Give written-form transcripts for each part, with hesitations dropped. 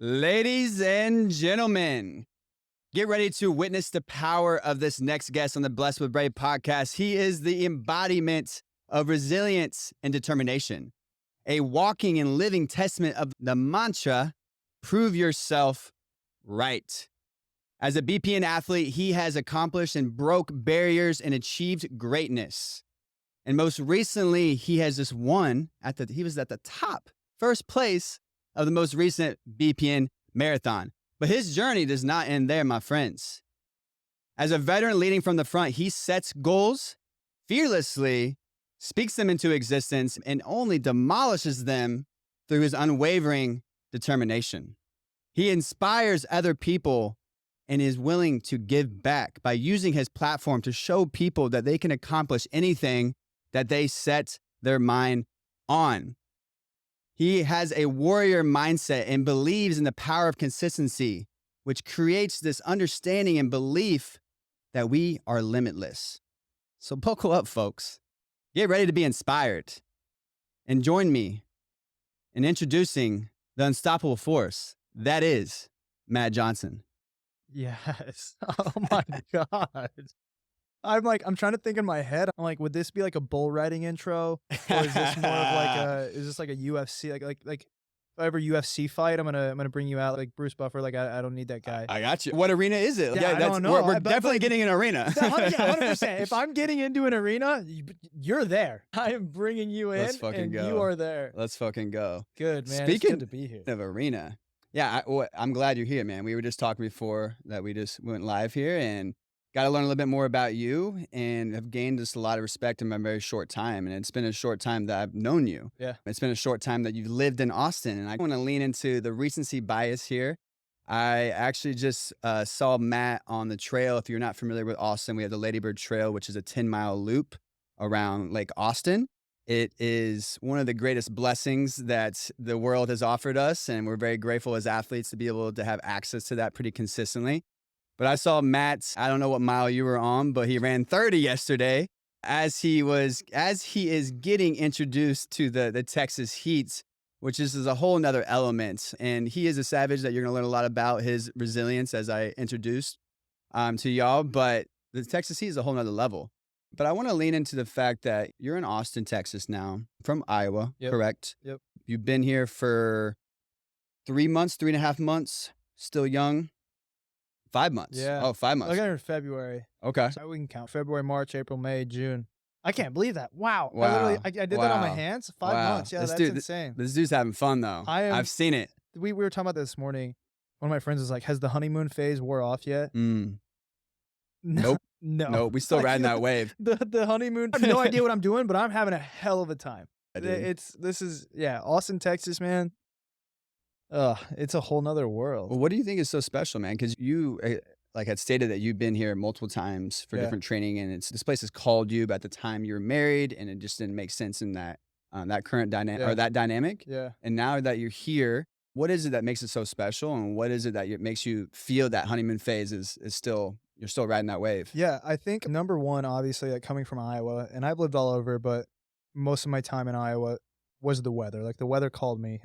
Ladies and gentlemen, get ready to witness the power of this next guest on the Blessed with Brave podcast. He is the embodiment of resilience and determination, a walking and living testament of the mantra, prove yourself right. As a BPN athlete, he has accomplished and broke barriers and achieved greatness. And most recently, he has just won he was at the top, first place of the most recent BPN marathon. But his journey does not end there, my friends. As a veteran leading from the front, he sets goals fearlessly, speaks them into existence, and only demolishes them through his unwavering determination. He inspires other people and is willing to give back by using his platform to show people that they can accomplish anything that they set their mind on. He has a warrior mindset and believes in the power of consistency, which creates this understanding and belief that we are limitless. So buckle up, folks. Get ready to be inspired. And join me in introducing the unstoppable force that is Matt Johnson. Yes. Oh my God. I'm trying to think in my head. I'm like, would this be like a bull riding intro? Or is this more of like a UFC, like if I ever UFC fight, I'm gonna bring you out like Bruce Buffer. Like I don't need that guy. I got you. What arena is it? Yeah, I don't know. We're definitely getting an arena. 100%. If I'm getting into an arena, you're there. I am bringing you in. Let's fucking go. You are there. Let's fucking go. Good, man. Speaking it's good to be here. of arena, yeah, I'm glad you're here, man. We were just talking before that we just went live here and got to learn a little bit more about you, and have gained just a lot of respect in my very short time. And it's been a short time that I've known you. Yeah. It's been a short time that you've lived in Austin. And I want to lean into the recency bias here. I actually just saw Matt on the trail. If you're not familiar with Austin, we have the Ladybird Trail, which is a 10-mile loop around Lake Austin. It is one of the greatest blessings that the world has offered us. And we're very grateful as athletes to be able to have access to that pretty consistently. But I saw Matt, I don't know what mile you were on, but he ran 30 yesterday as he is getting introduced to the Texas heats, which is a whole nother element. And he is a savage that you're going to learn a lot about his resilience as I introduced to y'all. But the Texas heat is a whole nother level. But I want to lean into the fact that you're in Austin, Texas now, from Iowa, correct? Yep. You've been here for 3.5 months, still young. 5 months. Yeah. Oh, 5 months. I got here in February. Okay. So we can count February, March, April, May, June. I can't believe that. Wow. Wow. I did that on my hands. 5 months. Yeah, that's insane. This dude's having fun though. I've seen it. We were talking about this this morning. One of my friends was like, has the honeymoon phase wore off yet? Nope. No. We still riding that wave. The honeymoon. I have no idea what I'm doing, but I'm having a hell of a time. Austin, Texas, man. It's a whole nother world. Well, what do you think is so special, man? Because you had stated that you've been here multiple times for different training, and this place has called you. But at the time you were married, and it just didn't make sense in that current dynamic or that dynamic. Yeah. And now that you're here, what is it that makes it so special, and what is it that makes you feel that honeymoon phase is still you're still riding that wave? Yeah, I think number one, obviously, like coming from Iowa, and I've lived all over, but most of my time in Iowa was the weather. Like the weather called me.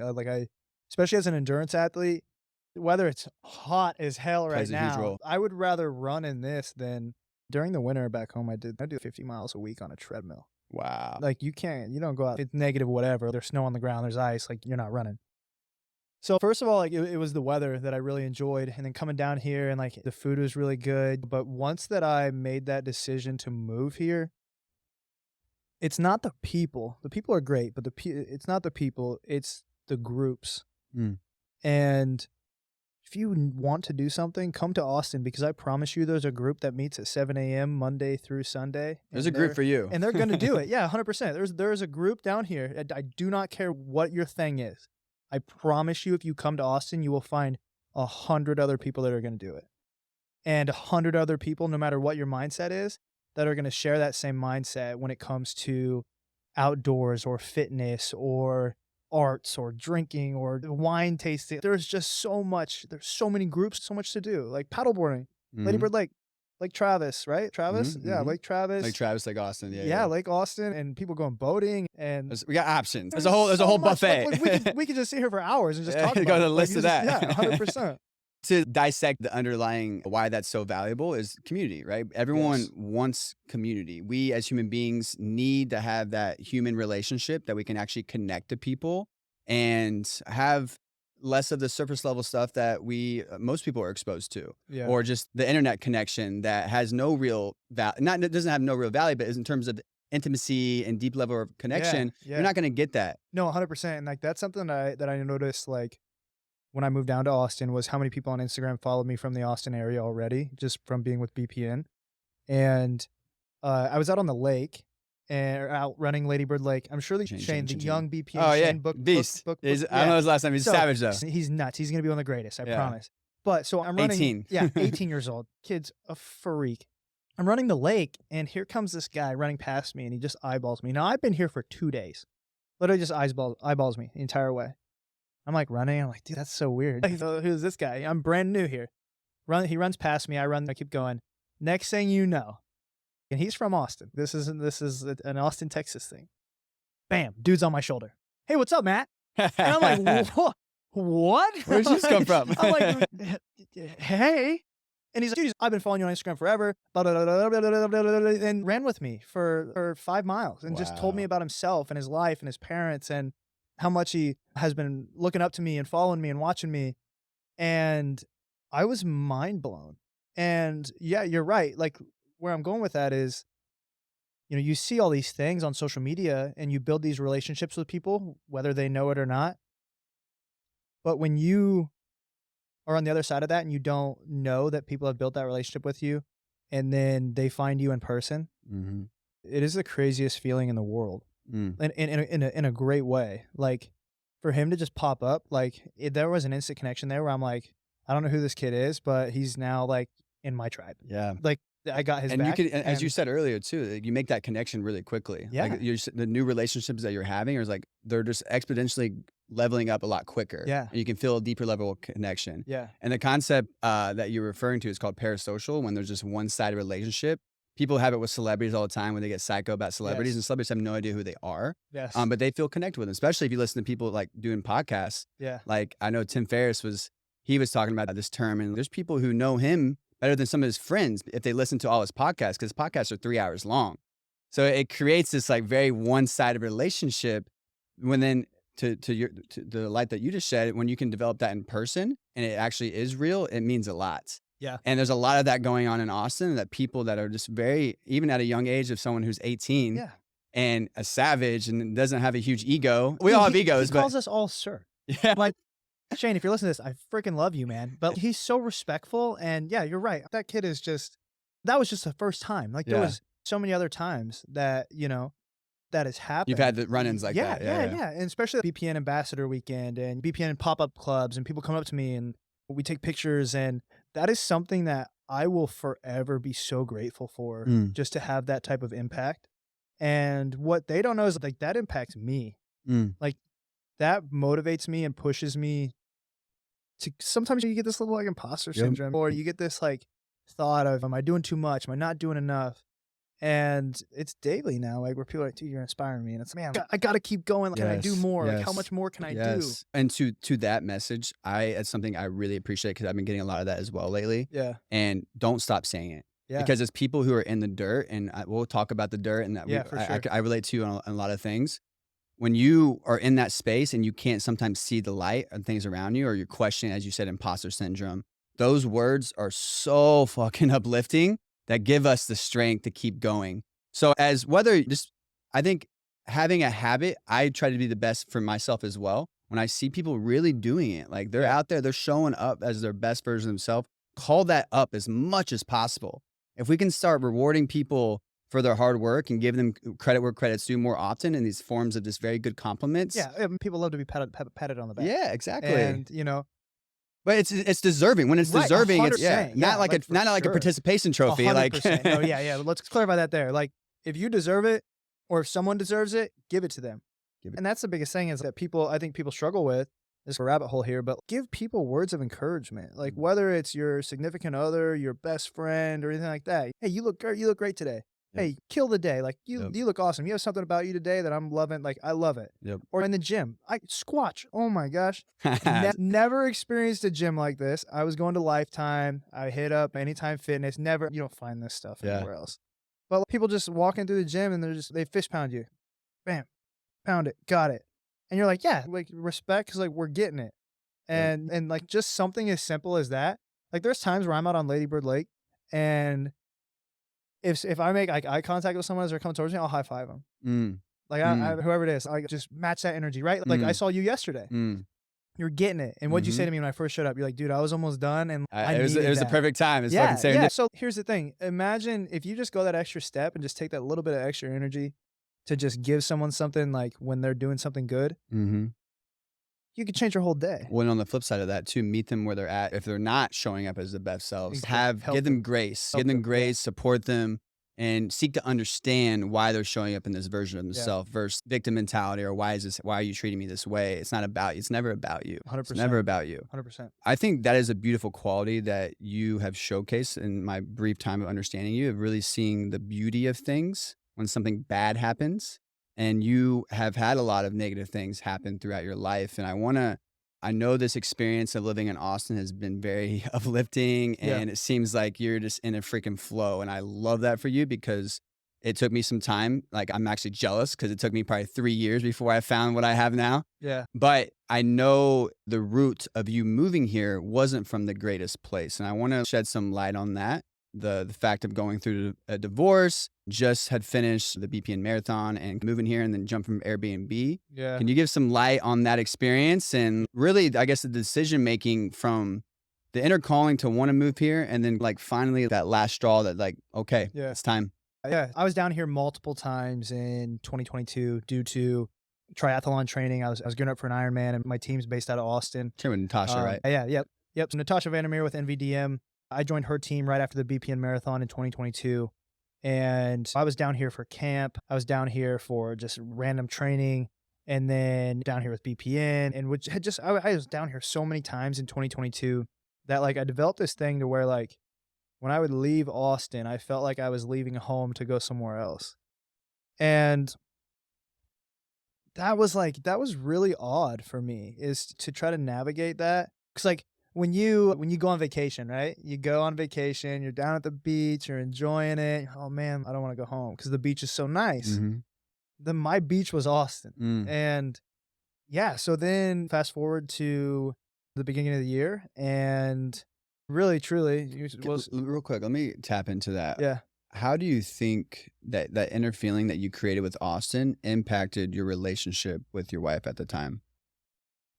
Especially as an endurance athlete, whether it's hot as hell right now, I would rather run in this than during the winter back home. I do 50 miles a week on a treadmill. Wow. Like you don't go out. It's negative, whatever. There's snow on the ground. There's ice. Like you're not running. So first of all, like it was the weather that I really enjoyed. And then coming down here and like the food was really good. But once that I made that decision to move here, it's not the people. The people are great, but it's not the people. It's the groups. And if you want to do something, come to Austin, because I promise you there's a group that meets at 7 a.m. Monday through Sunday. There's a group for you. And they're going to do it. Yeah, 100%. There's a group down here. I do not care what your thing is. I promise you if you come to Austin, you will find 100 other people that are going to do it. And 100 other people, no matter what your mindset is, that are going to share that same mindset when it comes to outdoors or fitness or arts or drinking or wine tasting. There's just so much. There's so many groups, so much to do. Like paddleboarding, Ladybird Lake. Lake Travis, right? Travis? Mhm, Yeah, mhm. Lake Travis. Like Travis, like Austin. Yeah, Yeah, Lake Austin, and people going boating, and We got options. There's there's a so whole much, buffet. we could just sit here for hours and just Yeah, talk go about to it. the Like, list you of just, that. yeah, 100%. To dissect the underlying why that's so valuable is community, right? Everyone Yes. wants community. We as human beings need to have that human relationship that we can actually connect to people and have less of the surface level stuff that we most people are exposed to, Yeah. or just the internet connection that has no real value. Not it doesn't have no real value, but is in terms of intimacy and deep level of Yeah. connection, you're Yeah. not going to get that. No, 100%. And like that's something that I noticed like when I moved down to Austin was how many people on Instagram followed me from the Austin area already, just from being with BPN. And I was out on the lake and out running Lady Bird Lake. I'm sure that Shane, the young BPN Oh yeah, Shane beast. I don't yeah. know his last name. He's So savage though. he's nuts. He's gonna be one of the greatest, I Yeah. promise. But so I'm running 18. Yeah, 18 years old. Kid's a freak. I'm running the lake, and here comes this guy running past me, and he just eyeballs me. Now I've been here for 2 days. Literally just eyeballs me the entire way. I'm like running. I'm like, dude, that's so weird. Like, so who's this guy? I'm brand new here. He runs past me. I run. I keep going. Next thing you know, and he's from Austin. This is an Austin, Texas thing. Bam, dude's on my shoulder. Hey, what's up, Matt? And I'm like, what? Where'd you just come from? I'm like, hey. And he's like, dude, I've been following you on Instagram forever. Blah, blah, blah, blah, blah, blah, blah, blah, blah, and ran with me for 5 miles and just told me Wow. about himself and his life and his parents and how much he has been looking up to me and following me and watching me. And I was mind blown. And yeah, you're right. Like where I'm going with that is, you know, you see all these things on social media and you build these relationships with people, whether they know it or not. But when you are on the other side of that and you don't know that people have built that relationship with you and then they find you in person, Mm-hmm. it is the craziest feeling in the world. Mm. And in a great way. Like for him to just pop up, like there was an instant connection there where I'm like, I don't know who this kid is, but he's now like in my tribe. Yeah. Like I got his And back. you could, as you and- said earlier too, you make that connection really quickly. Yeah. Like the new relationships that you're having are like, they're just exponentially leveling up a lot quicker. Yeah. And you can feel a deeper level of connection. Yeah. And the concept that you're referring to is called parasocial, when there's just one-sided relationship. People have it with celebrities all the time when they get psycho about celebrities, Yes. and celebrities have no idea who they are. Yes. But they feel connected with them, especially if you listen to people like doing podcasts. Yeah. Like I know Tim Ferriss was talking about this term, and there's people who know him better than some of his friends if they listen to all his podcasts, because podcasts are 3 hours long. So it creates this like very one-sided relationship. When then to the light that you just shed, when you can develop that in person and it actually is real, it means a lot. Yeah. And there's a lot of that going on in Austin, that people that are just very, even at a young age of someone who's 18 Yeah. and a savage and doesn't have a huge ego. We Dude, all have egos, he but calls us all sir. yeah. Like, Shane, if you're listening to this, I freaking love you, man. But he's so respectful. And yeah, you're right. That kid is that was just the first time. Like there Yeah. was so many other times that, you know, that has happened. You've had the run-ins like that. Yeah. And especially BPN Ambassador Weekend and BPN pop-up clubs, and people come up to me and we take pictures. And that is something that I will forever be so grateful for, just to have that type of impact. And what they don't know is like that impacts me. Like that motivates me and pushes me to, sometimes you get this little like imposter syndrome, or you get this like thought of, am I doing too much? Am I not doing enough? And it's daily now, like where people are like, dude, you're inspiring me. And it's, man, I got to keep going. Like, can I do more? Like, how much more can I do? And to that message, it's something I really appreciate, because I've been getting a lot of that as well lately. Yeah. And don't stop saying it. Yeah. Because it's people who are in the dirt, and we'll talk about the dirt, and that for sure. I relate to on a lot of things. When you are in that space and you can't sometimes see the light and things around you, or you're questioning, as you said, imposter syndrome, those words are so fucking uplifting that give us the strength to keep going. So I think having a habit, I try to be the best for myself as well. When I see people really doing it, like they're out there, they're showing up as their best version of themselves, call that up as much as possible. If we can start rewarding people for their hard work and give them credit where credit's due more often in these forms of just very good compliments. Yeah. People love to be patted on the back. Yeah, exactly. And, you know, but it's deserving. When it's deserving, it's 100%. not like a participation trophy. 100%. Like No, yeah. Let's clarify that there. Like if you deserve it, or if someone deserves it, give it to them. And that's the biggest thing, is that I think people struggle with, It's a rabbit hole here, but give people words of encouragement. Like whether it's your significant other, your best friend, or anything like that. Hey, you look great today. Yep. Hey, kill the day. Like Yep. you look awesome. You have something about you today that I'm loving. Like I love it. Yep. Or in the gym, I squatch. Oh my gosh. Never experienced a gym like this. I was going to Lifetime. I hit up Anytime Fitness. Never, you don't find this stuff Yeah. anywhere else. But people just walking through the gym and they fish pound you. Bam, pound it, got it. And you're like, yeah, like respect because like we're getting it. And like just something as simple as that. Like there's times where I'm out on Lady Bird Lake and if I make like eye contact with someone as they're coming towards me, I'll high five them. Mm. Like I whoever it is, I just match that energy, right? Like I saw you yesterday. You're getting it. And what'd you say to me when I first showed up? You're like, dude, I was almost done and it was the perfect time. It's fucking yeah. So here's the thing. Imagine if you just go that extra step and just take that little bit of extra energy to just give someone something like when they're doing something good, you could change your whole day. Well, on the flip side of that too, meet them where they're at. If they're not showing up as the best selves, Exactly. give them grace, support them, and seek to understand why they're showing up in this version of themselves versus victim mentality or why are you treating me this way? It's not about you. It's never about you. 100%. It's never about you. 100%. I think that is a beautiful quality that you have showcased in my brief time of understanding you, of really seeing the beauty of things when something bad happens. And you have had a lot of negative things happen throughout your life. And I know this experience of living in Austin has been very uplifting and it seems like you're just in a freaking flow. And I love that for you because it took me some time. Like I'm actually jealous because it took me probably 3 years before I found what I have now. Yeah. But I know the root of you moving here wasn't from the greatest place. And I want to shed some light on that. The fact of going through a divorce, just had finished the BPN marathon and moving here and then jump from Airbnb. Yeah. Can you give some light on that experience and really, I guess, the decision making from the inner calling to want to move here and then like finally that last straw that like, okay, it's time. Yeah. I was down here multiple times in 2022 due to triathlon training. I was gearing up for an Ironman and my team's based out of Austin. Came with Natasha, right? Yeah. Yep. So Natasha Vandermeer with NVDM. I joined her team right after the BPN marathon in 2022. And I was down here for camp. I was down here for just random training and then down here with BPN and which had just, I was down here so many times in 2022 that like I developed this thing to where like when I would leave Austin, I felt like I was leaving home to go somewhere else. And that was really odd for me is to try to navigate that. Cause like, when you go on vacation, right? You go on vacation, you're down at the beach, you're enjoying it. Oh man, I don't want to go home because the beach is so nice. Then my beach was Austin. And yeah, so then fast forward to the beginning of the year and really, truly. Real quick, let me tap into that. Yeah. How do you think that inner feeling that you created with Austin impacted your relationship with your wife at the time?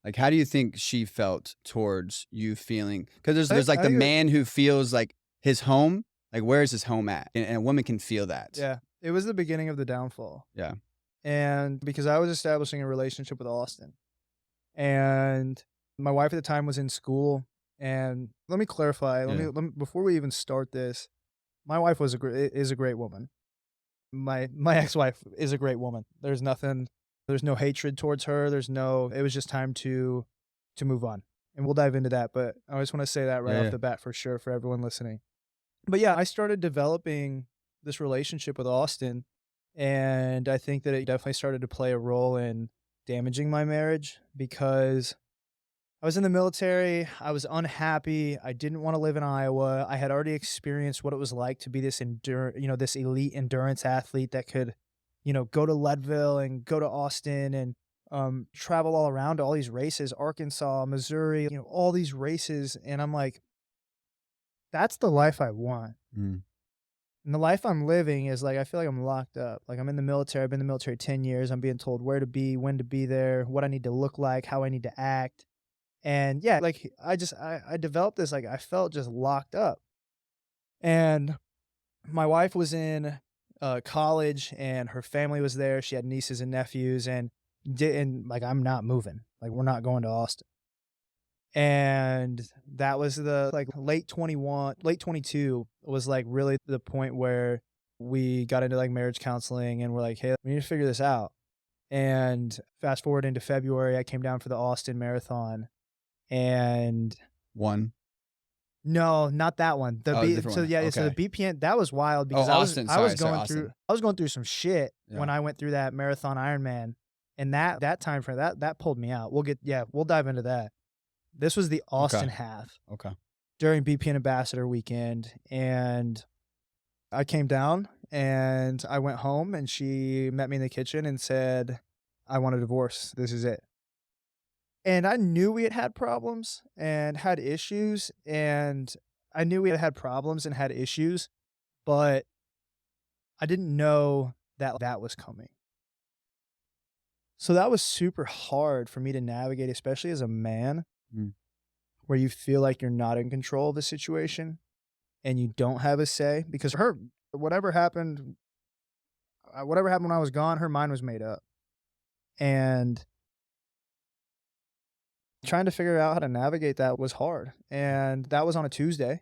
Like, how do you think she felt towards you feeling? Because there's like the man who feels like his home, like where is his home at? And a woman can feel that. Yeah. It was the beginning of the downfall. Yeah. And because I was establishing a relationship with Austin and my wife at the time was in school. And let me clarify, let me before we even start this, my wife is a great woman. My ex-wife is a great woman. There's no hatred towards her. It was just time to move on. And we'll dive into that. But I just want to say that right off the bat for sure for everyone listening. But yeah, I started developing this relationship with Austin. And I think that it definitely started to play a role in damaging my marriage because I was in the military. I was unhappy. I didn't want to live in Iowa. I had already experienced what it was like to be this elite endurance athlete that could go to Leadville and go to Austin and travel all around to all these races, Arkansas, Missouri, all these races. And I'm like, that's the life I want. And the life I'm living is like, I feel like I'm locked up. Like I'm in the military. I've been in the military 10 years. I'm being told where to be, when to be there, what I need to look like, how I need to act. And yeah, like I developed this, like I felt just locked up. And my wife was in college and her family was there. She had nieces and nephews and like, I'm not moving. Like we're not going to Austin. And that was the like late 22 was like really the point where we got into like marriage counseling and we're like, hey, we need to figure this out. And fast forward into February, I came down for the Austin Marathon. And One. no, not that one. The Oh, a B different so one. yeah, so the Okay. BPN, that was wild Oh, because Austin. I was Sorry, going through Austin. some shit when Yeah. I went through that marathon Ironman. And that time frame, that pulled me out. We'll dive into that. This was the Austin half Okay. during BPN Ambassador weekend, and I came down and I went home, and she met me in the kitchen and said, "I want a divorce. This is it." And I knew we had had problems and had issues, and I knew we had problems and had issues, but I didn't know that was coming. So that was super hard for me to navigate, especially as a man, Mm. where you feel like you're not in control of the situation and you don't have a say, because her whatever happened whatever happened when I was gone, her mind was made up. And trying to figure out how to navigate that was hard. And that was on a Tuesday.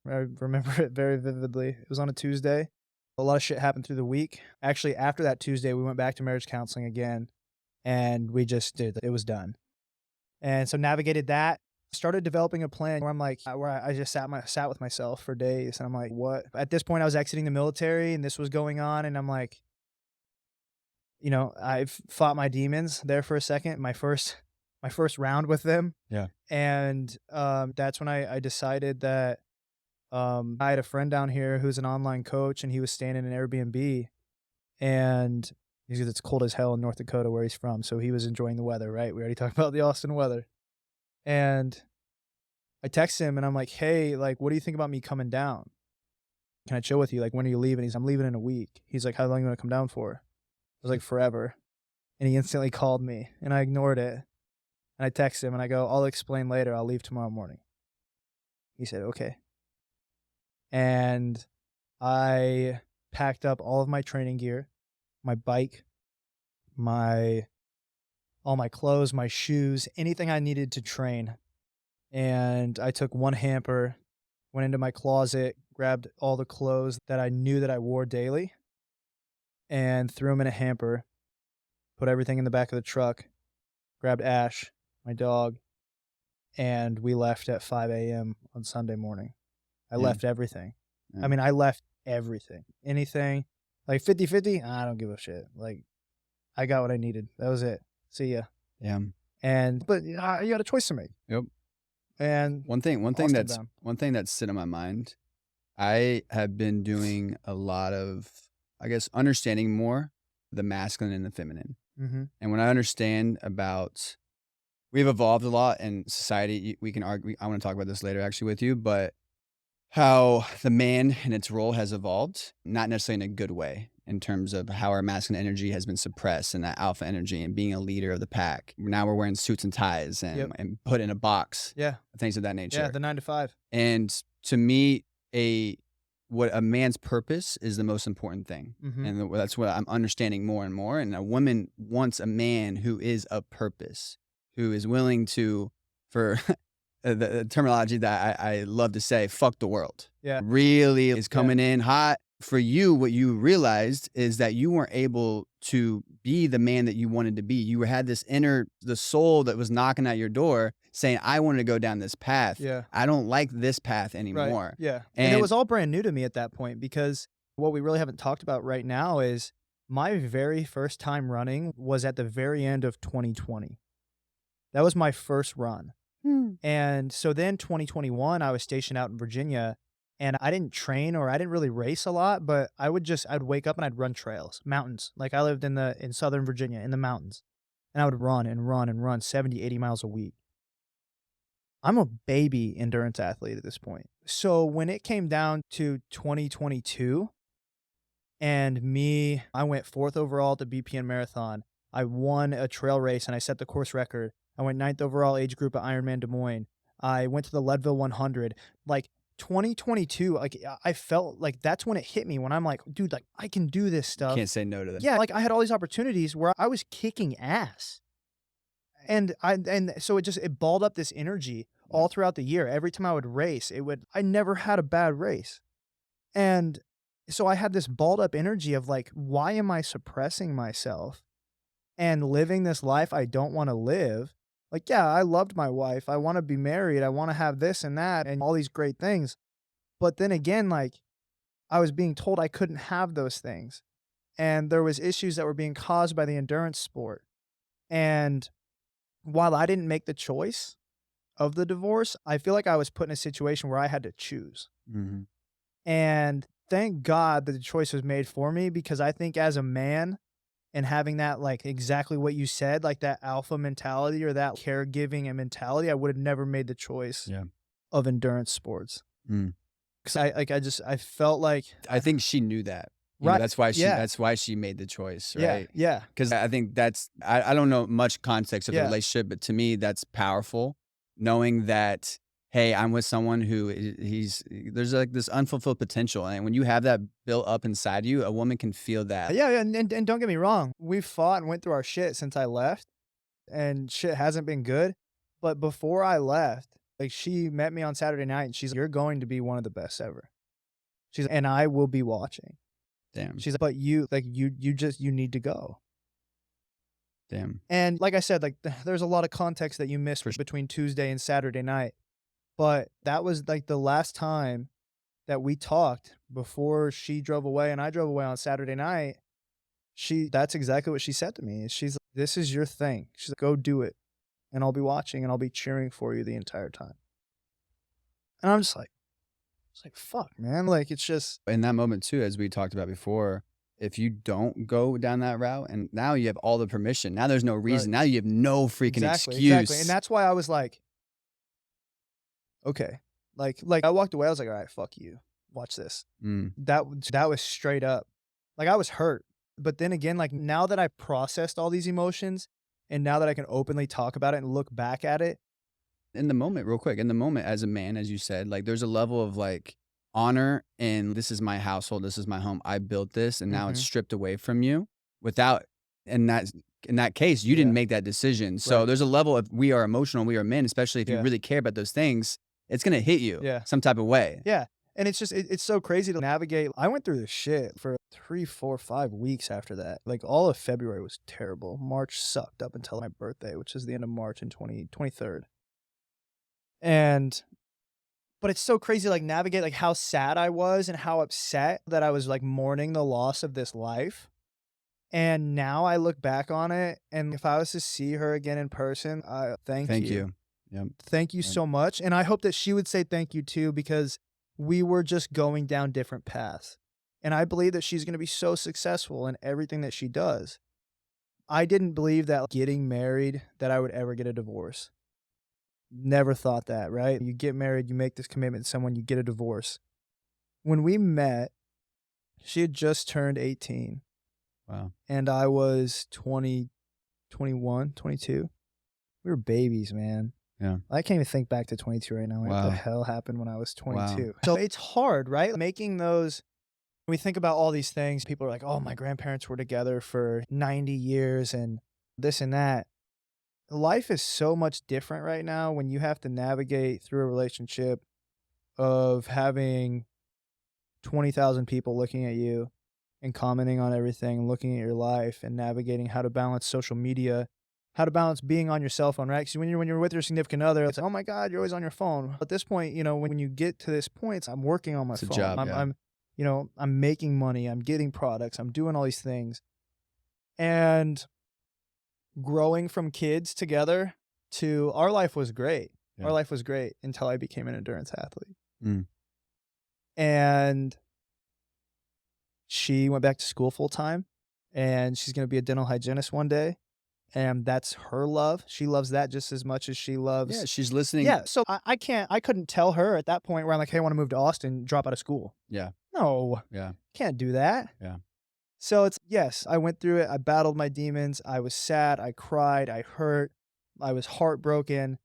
I remember it very vividly. It was on a Tuesday. A lot of shit happened through the week. Actually, after that Tuesday, we went back to marriage counseling again, and we just did. It was done. And so navigated that. Started developing a plan where I'm like, where I just sat with myself for days, and I'm like, what? At this point, I was exiting the military, and this was going on, and I'm like, I've fought my demons there for a second. My first round with them. Yeah. And that's when I decided that I had a friend down here who's an online coach, and he was staying in an Airbnb, and because it's cold as hell in North Dakota where he's from, so he was enjoying the weather, right? We already talked about the Austin weather. And I text him and I'm like, "Hey, like, what do you think about me coming down? Can I chill with you? Like, when are you leaving?" I'm leaving in a week. He's like, "How long are you going to come down for?" I was like, "Forever." And he instantly called me, and I ignored it. And I text him and I go, "I'll explain later. I'll leave tomorrow morning." He said, "Okay." And I packed up all of my training gear, my bike, all my clothes, my shoes, anything I needed to train. And I took one hamper, went into my closet, grabbed all the clothes that I knew that I wore daily, and threw them in a hamper, put everything in the back of the truck, grabbed Ash, my dog, and we left at 5 a.m. on Sunday morning. I left everything. Yeah. I mean, I left everything. Anything. Like 50-50, I don't give a shit. Like, I got what I needed. That was it. See ya. Yeah. But you got a choice to make. Yep. And one thing Austin that's bound. one thing that's sitting on my mind. I have been doing a lot of, I guess, understanding more the masculine and the feminine. Mm-hmm. And when I understand about, we've evolved a lot in society. We can argue. I want to talk about this later, actually, with you, but how the man and its role has evolved, not necessarily in a good way, in terms of how our masculine energy has been suppressed and that alpha energy and being a leader of the pack. Now we're wearing suits and ties and put in a box. Yeah. Things of that nature. Yeah, the 9 to 5. And to me, what a man's purpose is the most important thing. Mm-hmm. And that's what I'm understanding more and more. And a woman wants a man who is a purpose, who is willing to, for the terminology that I love to say, fuck the world. Yeah. Really is coming in hot. For you, what you realized is that you weren't able to be the man that you wanted to be. You had this the soul that was knocking at your door saying, I wanted to go down this path. Yeah. I don't like this path anymore. Right. Yeah. And it was all brand new to me at that point, because what we really haven't talked about right now is my very first time running was at the very end of 2020. That was my first run. And so then 2021, I was stationed out in Virginia, and I didn't train or I didn't really race a lot, but I'd wake up and I'd run trails, mountains. Like, I lived in Southern Virginia in the mountains, and I would run and run and run 70, 80 miles a week. I'm a baby endurance athlete at this point. So when it came down to 2022 and I went 4th overall at the BPN Marathon. I won a trail race and I set the course record. I went 9th overall age group at Ironman Des Moines. I went to the Leadville 100. Like, 2022, like, I felt like that's when it hit me, when I'm like, dude, like, I can do this stuff. Can't say no to that. Yeah, like, I had all these opportunities where I was kicking ass. And so it balled up this energy all throughout the year. Every time I would race, I never had a bad race. And so I had this balled up energy of like, why am I suppressing myself? and living this life I don't want to live. Like, yeah, I loved my wife. I want to be married. I want to have this and that and all these great things. But then again, like, I was being told I couldn't have those things. And there was issues that were being caused by the endurance sport. And while I didn't make the choice of the divorce, I feel like I was put in a situation where I had to choose. Mhm. And thank God that the choice was made for me, because I think as a man and having that, like exactly what you said, like that alpha mentality or that caregiving and mentality, I would have never made the choice Yeah. of endurance sports. Mm. Cause I felt like, I think she knew that. right. That's Yeah. why she made the choice, Yeah. right? Yeah. Because I think I don't know much context of the Yeah. relationship, but to me, that's powerful. Knowing that, hey, I'm with someone who there's like this unfulfilled potential. And when you have that built up inside you, a woman can feel that. Yeah. Yeah. And don't get me wrong. We've fought and went through our shit since I left, and shit hasn't been good. But before I left, like, she met me on Saturday night and she's like, "You're going to be one of the best ever." She's and I will be watching. Damn. She's like, "But you need to go." Damn. And like I said, like, there's a lot of context that you missed between Tuesday and Saturday night. But that was like the last time that we talked before she drove away and I drove away on Saturday night. That's exactly what she said to me. She's like, "This is your thing." She's like, "Go do it. And I'll be watching and I'll be cheering for you the entire time." And I'm just like, it's like, fuck, man. Like, it's just, In that moment too, as we talked about before, if you don't go down that route, and now you have all the permission, now there's no reason. Now you have no freaking excuse. exactly. And that's why I was like, okay. Like I walked away. I was like, all right, fuck you. Watch this. Mm. That was straight up. Like, I was hurt. But then again, like, now that I processed all these emotions and now that I can openly talk about it and look back at it. In the moment, real quick, in the moment as a man, as you said, like there's a level of like honor and this is my household, this is my home, I built this, and now it's stripped away from you without, and that in that case, you didn't make that decision. So Right. there's a level of, we are emotional, we are men, especially if you really care about those things, it's gonna hit you some type of way. Yeah. And it's just, it's so crazy to navigate. I went through this shit for 3, 4, 5 weeks after that. Like, all of February was terrible. March sucked up until my birthday, which is the end of March in 23rd. But it's so crazy, like, navigate, like, how sad I was and how upset that I was, like, mourning the loss of this life. And now I look back on it, and if I was to see her again in person, thank you. Yep. Thank you so much. And I hope that she would say thank you too, because we were just going down different paths. And I believe that she's going to be so successful in everything that she does. I didn't believe that getting married, that I would ever get a divorce. Never thought that, right? You get married, you make this commitment to someone, you get a divorce. When we met, she had just turned 18. Wow. And I was 20, 21, 22. We were babies, man. Yeah. I can't even think back to 22 right now. What Wow. the hell happened when I was 22? Wow. So it's hard, right? Making those, when we think about all these things, people are like, oh, my grandparents were together for 90 years and this and that. Life is so much different right now when you have to navigate through a relationship of having 20,000 people looking at you and commenting on everything, looking at your life and navigating how to balance social media, how to balance being on your cell phone, right? Because when you're with your significant other, it's like, oh my God, you're always on your phone. At this point, you know, when you get to this point, it's, I'm working on my It's a phone. job, I'm making money. I'm getting products. I'm doing all these things. And growing from kids together to our life was great. Yeah. Our life was great until I became an endurance athlete. Mm. And she went back to school full time, and she's going to be a dental hygienist one day. And that's her love. She loves that just as much as she loves. Yeah, she's listening. Yeah. So I couldn't tell her at that point where I'm like, hey, I want to move to Austin, drop out of school. Yeah. No. Yeah. Can't do that. Yeah. So it's, yes, I went through it. I battled my demons. I was sad. I cried. I hurt. I was heartbroken.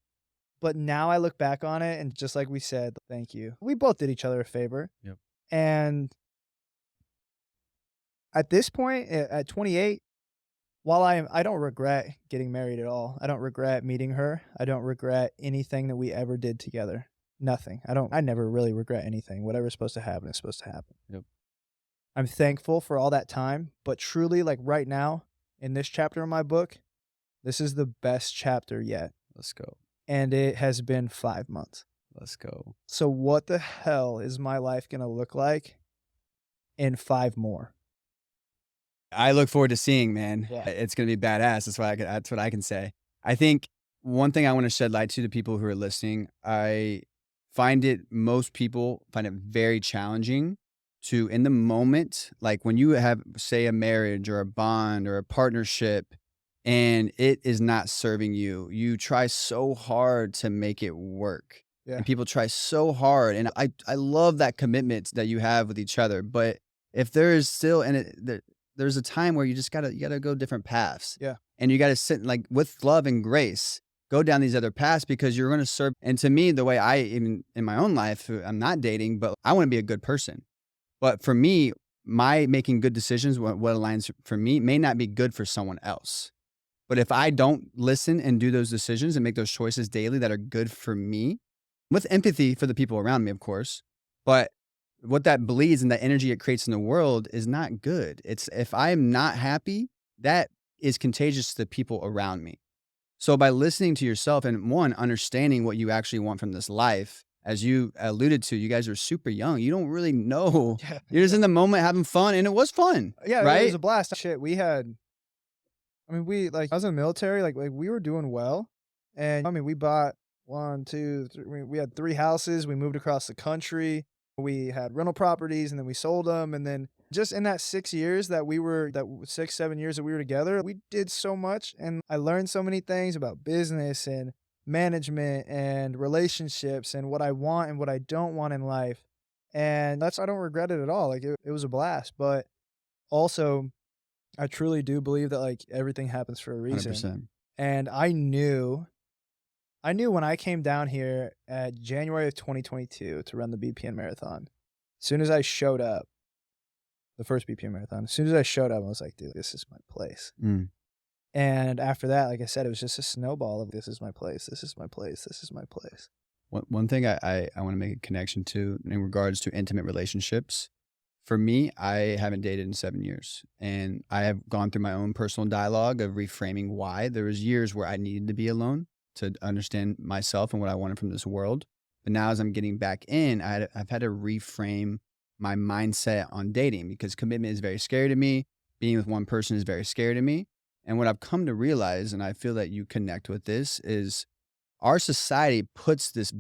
But now I look back on it, and just like we said, thank you. We both did each other a favor. Yep. And at this point, at 28, while I don't regret getting married at all. I don't regret meeting her. I don't regret anything that we ever did together. Nothing. I never really regret anything. Whatever's supposed to happen is supposed to happen. Yep. I'm thankful for all that time, but truly, like right now, in this chapter of my book, this is the best chapter yet. Let's go. And it has been 5 months. Let's go. So what the hell is my life going to look like in 5 more? I look forward to seeing, man. Yeah. It's going to be badass. That's what I can say. I think one thing I want to shed light to the people who are listening, most people find it very challenging to, in the moment, like when you have, say, a marriage or a bond or a partnership, and it is not serving you, you try so hard to make it work. Yeah. And people try so hard. And I love that commitment that you have with each other. But if there is still, there's a time where you gotta go different paths. Yeah. And you gotta sit like with love and grace, go down these other paths because you're gonna serve. And to me, the way even in my own life, I'm not dating, but I want to be a good person. But for me, my making good decisions, what aligns for me may not be good for someone else. But if I don't listen and do those decisions and make those choices daily that are good for me, with empathy for the people around me, of course, but what that bleeds and that energy it creates in the world is not good. It's if I'm not happy, that is contagious to the people around me. So by listening to yourself and understanding what you actually want from this life, as you alluded to, you guys are super young. You don't really know. Yeah. You're just in the moment having fun, and it was fun. Yeah, right? It was a blast. Shit, we had. I mean, I was in the military. Like we were doing well, and I mean, we bought 1, 2, 3. We had 3 houses. We moved across the country. We had rental properties, and then we sold them. And then just in that 6 years that 6, 7 years that we were together, we did so much, and I learned so many things about business and management and relationships and what I want and what I don't want in life. And I don't regret it at all. Like it was a blast, but also I truly do believe that like everything happens for a reason. 100%. And I knew when I came down here at January of 2022 to run the BPN marathon, as soon as I showed up, the first BPN marathon, as soon as I showed up, I was like, dude, this is my place. Mm. And after that, like I said, it was just a snowball of this is my place, this is my place, this is my place. One thing I want to make a connection to in regards to intimate relationships. For me, I haven't dated in 7 years, and I have gone through my own personal dialogue of reframing why. There was years where I needed to be alone to understand myself and what I wanted from this world. But now as I'm getting back in, I've had to reframe my mindset on dating because commitment is very scary to me. Being with one person is very scary to me. And what I've come to realize, and I feel that you connect with this, is our society puts this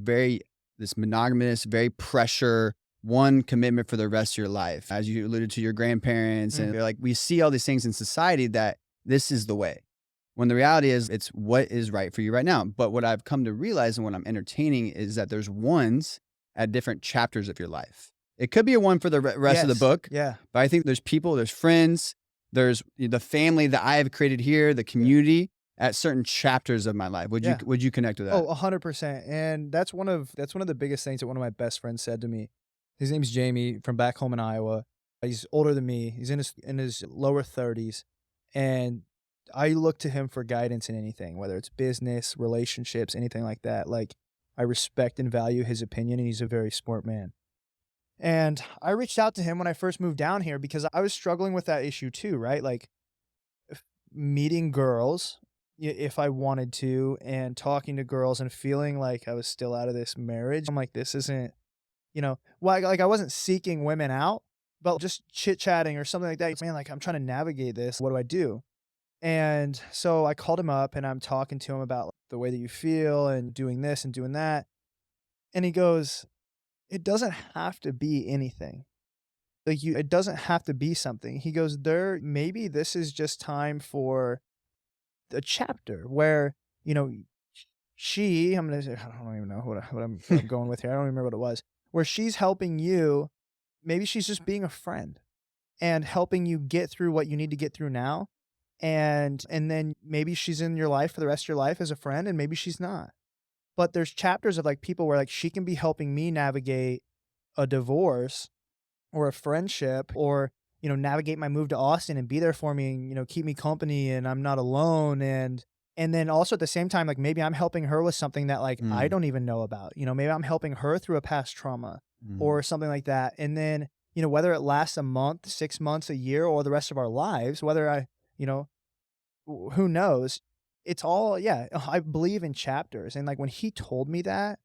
monogamous, very pressure, one commitment for the rest of your life. As you alluded to your grandparents, and like we see all these things in society that this is the way. When the reality is it's what is right for you right now. But what I've come to realize and what I'm entertaining is that there's ones at different chapters of your life. It could be a one for the rest of the book. Yeah. But I think there's people, there's friends, there's the family that I have created here, the community at certain chapters of my life. Would you connect with that? Oh, 100%. And that's one of the biggest things that one of my best friends said to me. His name's Jamie from back home in Iowa. He's older than me. He's in his lower 30s. And I look to him for guidance in anything, whether it's business, relationships, anything like that. Like I respect and value his opinion, and he's a very smart man. And I reached out to him when I first moved down here because I was struggling with that issue too, right? Like meeting girls if I wanted to and talking to girls and feeling like I was still out of this marriage. I'm like, this isn't, like I wasn't seeking women out, but just chit-chatting or something like that. Man, like I'm trying to navigate this. What do I do? And so I called him up and I'm talking to him about the way that you feel and doing this and doing that. And he goes, it doesn't have to be anything. It doesn't have to be something. He goes, maybe this is just time for a chapter where, I don't even know what I'm going with here. I don't remember what it was, where she's helping you. Maybe she's just being a friend and helping you get through what you need to get through now. And then maybe she's in your life for the rest of your life as a friend, and maybe she's not. But there's chapters of like people where like she can be helping me navigate a divorce or a friendship or, navigate my move to Austin and be there for me and, keep me company and I'm not alone. And then also at the same time, like maybe I'm helping her with something that like I don't even know about, maybe I'm helping her through a past trauma or something like that. And then, whether it lasts a month, 6 months, a year, or the rest of our lives, whether who knows? It's all, yeah, I believe in chapters. And like when he told me that,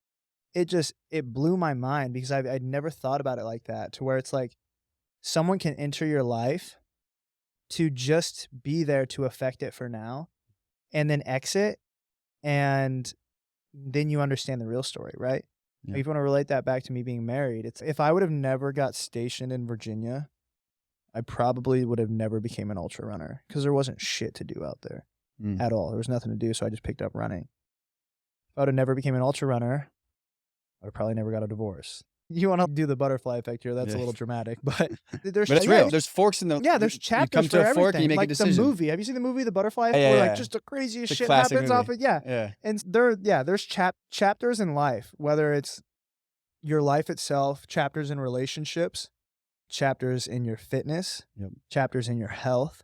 it blew my mind because I'd never thought about it like that, to where it's like someone can enter your life to just be there to affect it for now and then exit, and then you understand the real story, right? Yeah. If you want to relate that back to me being married, it's if I would have never got stationed in Virginia, I probably would have never became an ultra runner because there wasn't shit to do out there at all. There was nothing to do, so I just picked up running. If I would have never became an ultra runner, I would probably never got a divorce. You want to do the butterfly effect here? That's a little dramatic, but but it's real. There's forks in the there's chapters you come to for a everything. fork and you make like a decision. the movie. Have you seen the movie The Butterfly Effect? Yeah, Where yeah. like just the craziest It's a shit classic happens off movie. it. Yeah. And there's chapters in life, whether it's your life itself, chapters in relationships, chapters in your fitness, chapters in your health.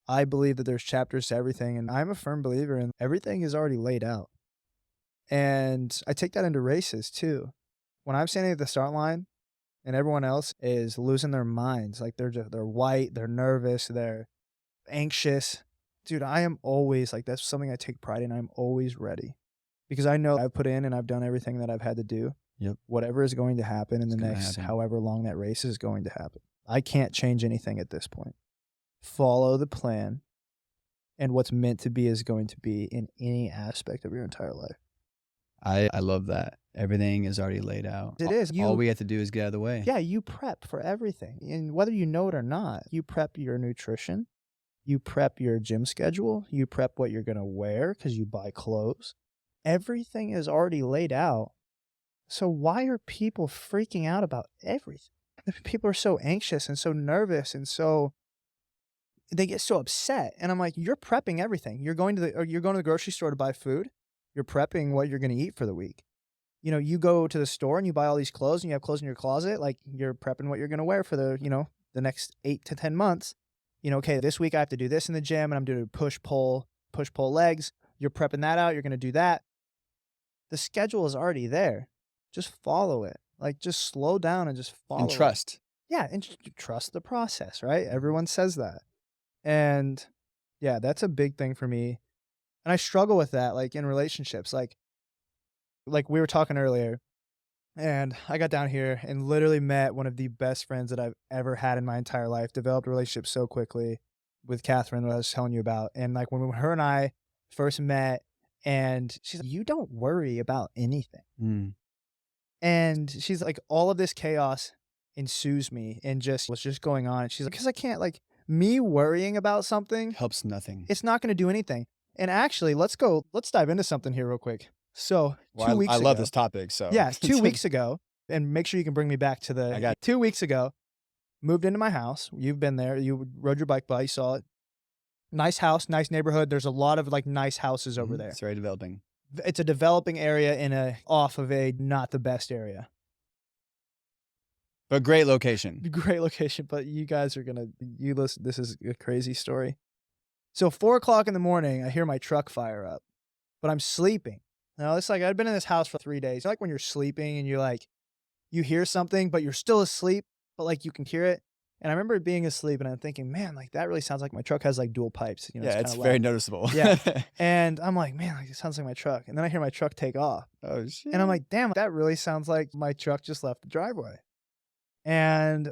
I believe that there's chapters to everything, and I'm a firm believer in everything is already laid out. And I take that into races too. When I'm standing at the start line and everyone else is losing their minds, like they're white, they're nervous, they're anxious. Dude, I am always like, that's something I take pride in. I'm always ready because I know I've put in and I've done everything that I've had to do. Whatever is going to happen in the next however long that race is going to happen. I can't change anything at this point. Follow the plan, and what's meant to be is going to be in any aspect of your entire life. I love that. Everything is already laid out. It is. All we have to do is get out of the way. Yeah, you prep for everything. And whether you know it or not, you prep your nutrition, you prep your gym schedule, you prep what you're going to wear because you buy clothes. Everything is already laid out. So why are people freaking out about everything? People are so anxious and so nervous and so they get so upset. And I'm like, you're prepping everything. You're going to the grocery store to buy food. You're prepping what you're going to eat for the week. You know, you go to the store and you buy all these clothes and you have clothes in your closet. Like you're prepping what you're going to wear for the next 8 to 10 months. Okay, this week I have to do this in the gym and I'm doing push pull legs. You're prepping that out. You're going to do that. The schedule is already there. Just follow it. Like just slow down and just follow and trust. it. Yeah, and trust the process, right? Everyone says that. And yeah, that's a big thing for me. And I struggle with that, like in relationships. Like we were talking earlier, and I got down here and literally met one of the best friends that I've ever had in my entire life. Developed a relationship so quickly with Catherine, what I was telling you about. And like when her and I first met, and she's like, you don't worry about anything. And she's like, all of this chaos ensues me and just what's just going on. And she's like, because I can't, like, me worrying about something helps nothing. It's not going to do anything. And actually, let's dive into something here real quick. So 2 weeks ago. I love this topic. So yeah, 2 weeks ago, and make sure you can bring me back to the 2 weeks ago, moved into my house. You've been there. You rode your bike by. You saw it. Nice house, nice neighborhood. There's a lot of like nice houses over there. It's very developing. It's a developing area off of a not the best area. But great location. Great location, but you guys are listen, this is a crazy story. So 4:00 in the morning, I hear my truck fire up, but I'm sleeping. Now it's like, I'd been in this house for 3 days. Like when you're sleeping and you're like, you hear something, but you're still asleep, but like you can hear it. And I remember being asleep and I'm thinking, man, like that really sounds like my truck has like dual pipes. Yeah, it's very noticeable. Yeah. And I'm like, man, like, it sounds like my truck. And then I hear my truck take off. Oh, shit. And I'm like, damn, that really sounds like my truck just left the driveway. And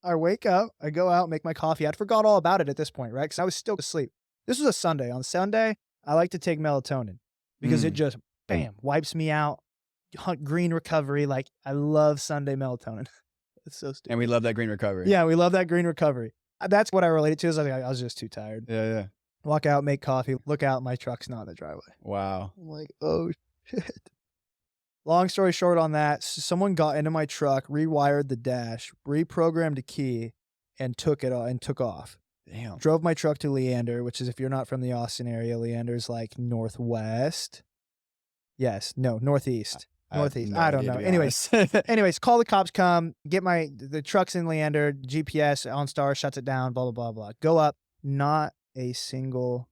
I wake up, I go out, make my coffee. I'd forgot all about it at this point, right? Because I was still asleep. This was a Sunday. On Sunday, I like to take melatonin because it just, bam, wipes me out. Green recovery. Like, I love Sunday melatonin. It's so stupid. And we love that green recovery. Yeah, we love that green recovery. That's what I related to. Is I was just too tired. Yeah. Walk out, make coffee, look out, my truck's not in the driveway. Wow. I'm like, oh, shit. Long story short on that, someone got into my truck, rewired the dash, reprogrammed a key, and took off. Damn. Drove my truck to Leander, which is, if you're not from the Austin area, Leander's like northwest. Yes, no, northeast. Northeast. I don't know. Anyways, call the cops, come, get the truck's in Leander, GPS, OnStar, shuts it down, blah, blah, blah, blah. Go up, not a single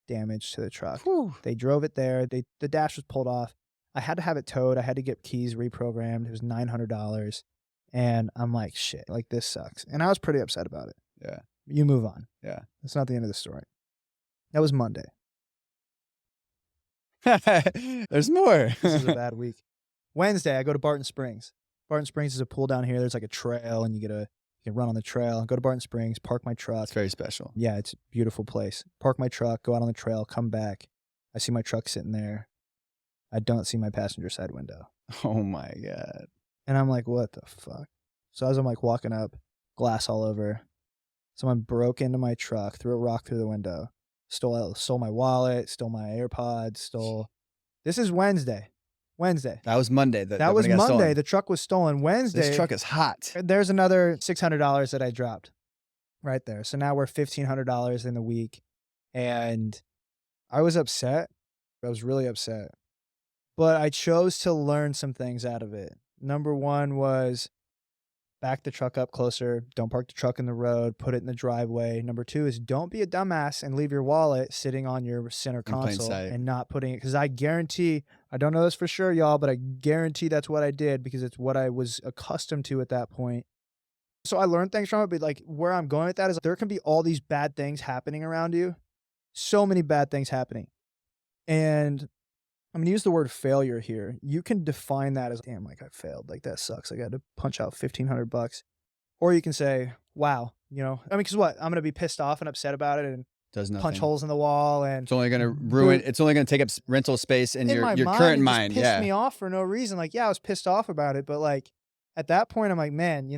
damage to the truck. Whew. They drove it there. The dash was pulled off. I had to have it towed. I had to get keys reprogrammed. It was $900. And I'm like, shit, like this sucks. And I was pretty upset about it. Yeah. You move on. Yeah. That's not the end of the story. That was Monday. There's more. This is a bad week. Wednesday, I go to Barton Springs. Barton Springs is a pool down here. There's like a trail, and you can run on the trail. Go to Barton Springs, park my truck. It's very special. Yeah, it's a beautiful place. Park my truck, go out on the trail, come back. I see my truck sitting there. I don't see my passenger side window. Oh my God. And I'm like, what the fuck? So as I'm like walking up, glass all over. Someone broke into my truck, threw a rock through the window, stole my wallet, stole my AirPods, This is Wednesday. That was Monday. That was Monday. The truck was stolen. Wednesday. This truck is hot. There's another $600 that I dropped right there. So now we're $1,500 in the week. And I was upset. I was really upset. But I chose to learn some things out of it. Number one was back the truck up closer. Don't park the truck in the road. Put it in the driveway. Number two is don't be a dumbass and leave your wallet sitting on your center console and not putting it. Because I guarantee, I don't know this for sure, y'all, but I guarantee that's what I did because it's what I was accustomed to at that point. So I learned things from it, but like where I'm going with that is there can be all these bad things happening around you. So many bad things happening. And I'm going to use the word failure here. You can define that as, damn, like I failed. Like that sucks. I got to punch out $1,500. Or you can say, wow, because what? I'm going to be pissed off and upset about it and does nothing. Punch holes in the wall. And it's only going to ruin, it's only going to take up rental space in your current mind. It just pissed me off for no reason. Like, yeah, I was pissed off about it. But like at that point, I'm like, man,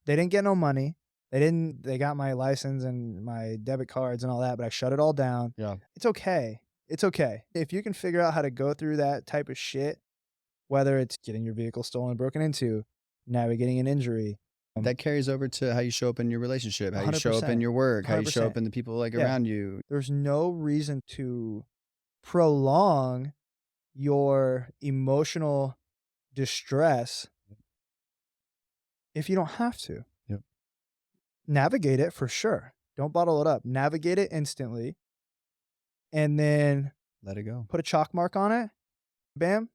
they didn't get no money. They got my license and my debit cards and all that, but I shut it all down. Yeah. It's okay. It's okay. If you can figure out how to go through that type of shit, whether it's getting your vehicle stolen, broken into, navigating an injury. That carries over to how you show up in your relationship, how you show up in your work, how you show up in the people around you. There's no reason to prolong your emotional distress if you don't have to. Yep. Navigate it for sure. Don't bottle it up. Navigate it instantly. And then let it go. Put a chalk mark on it. Bam.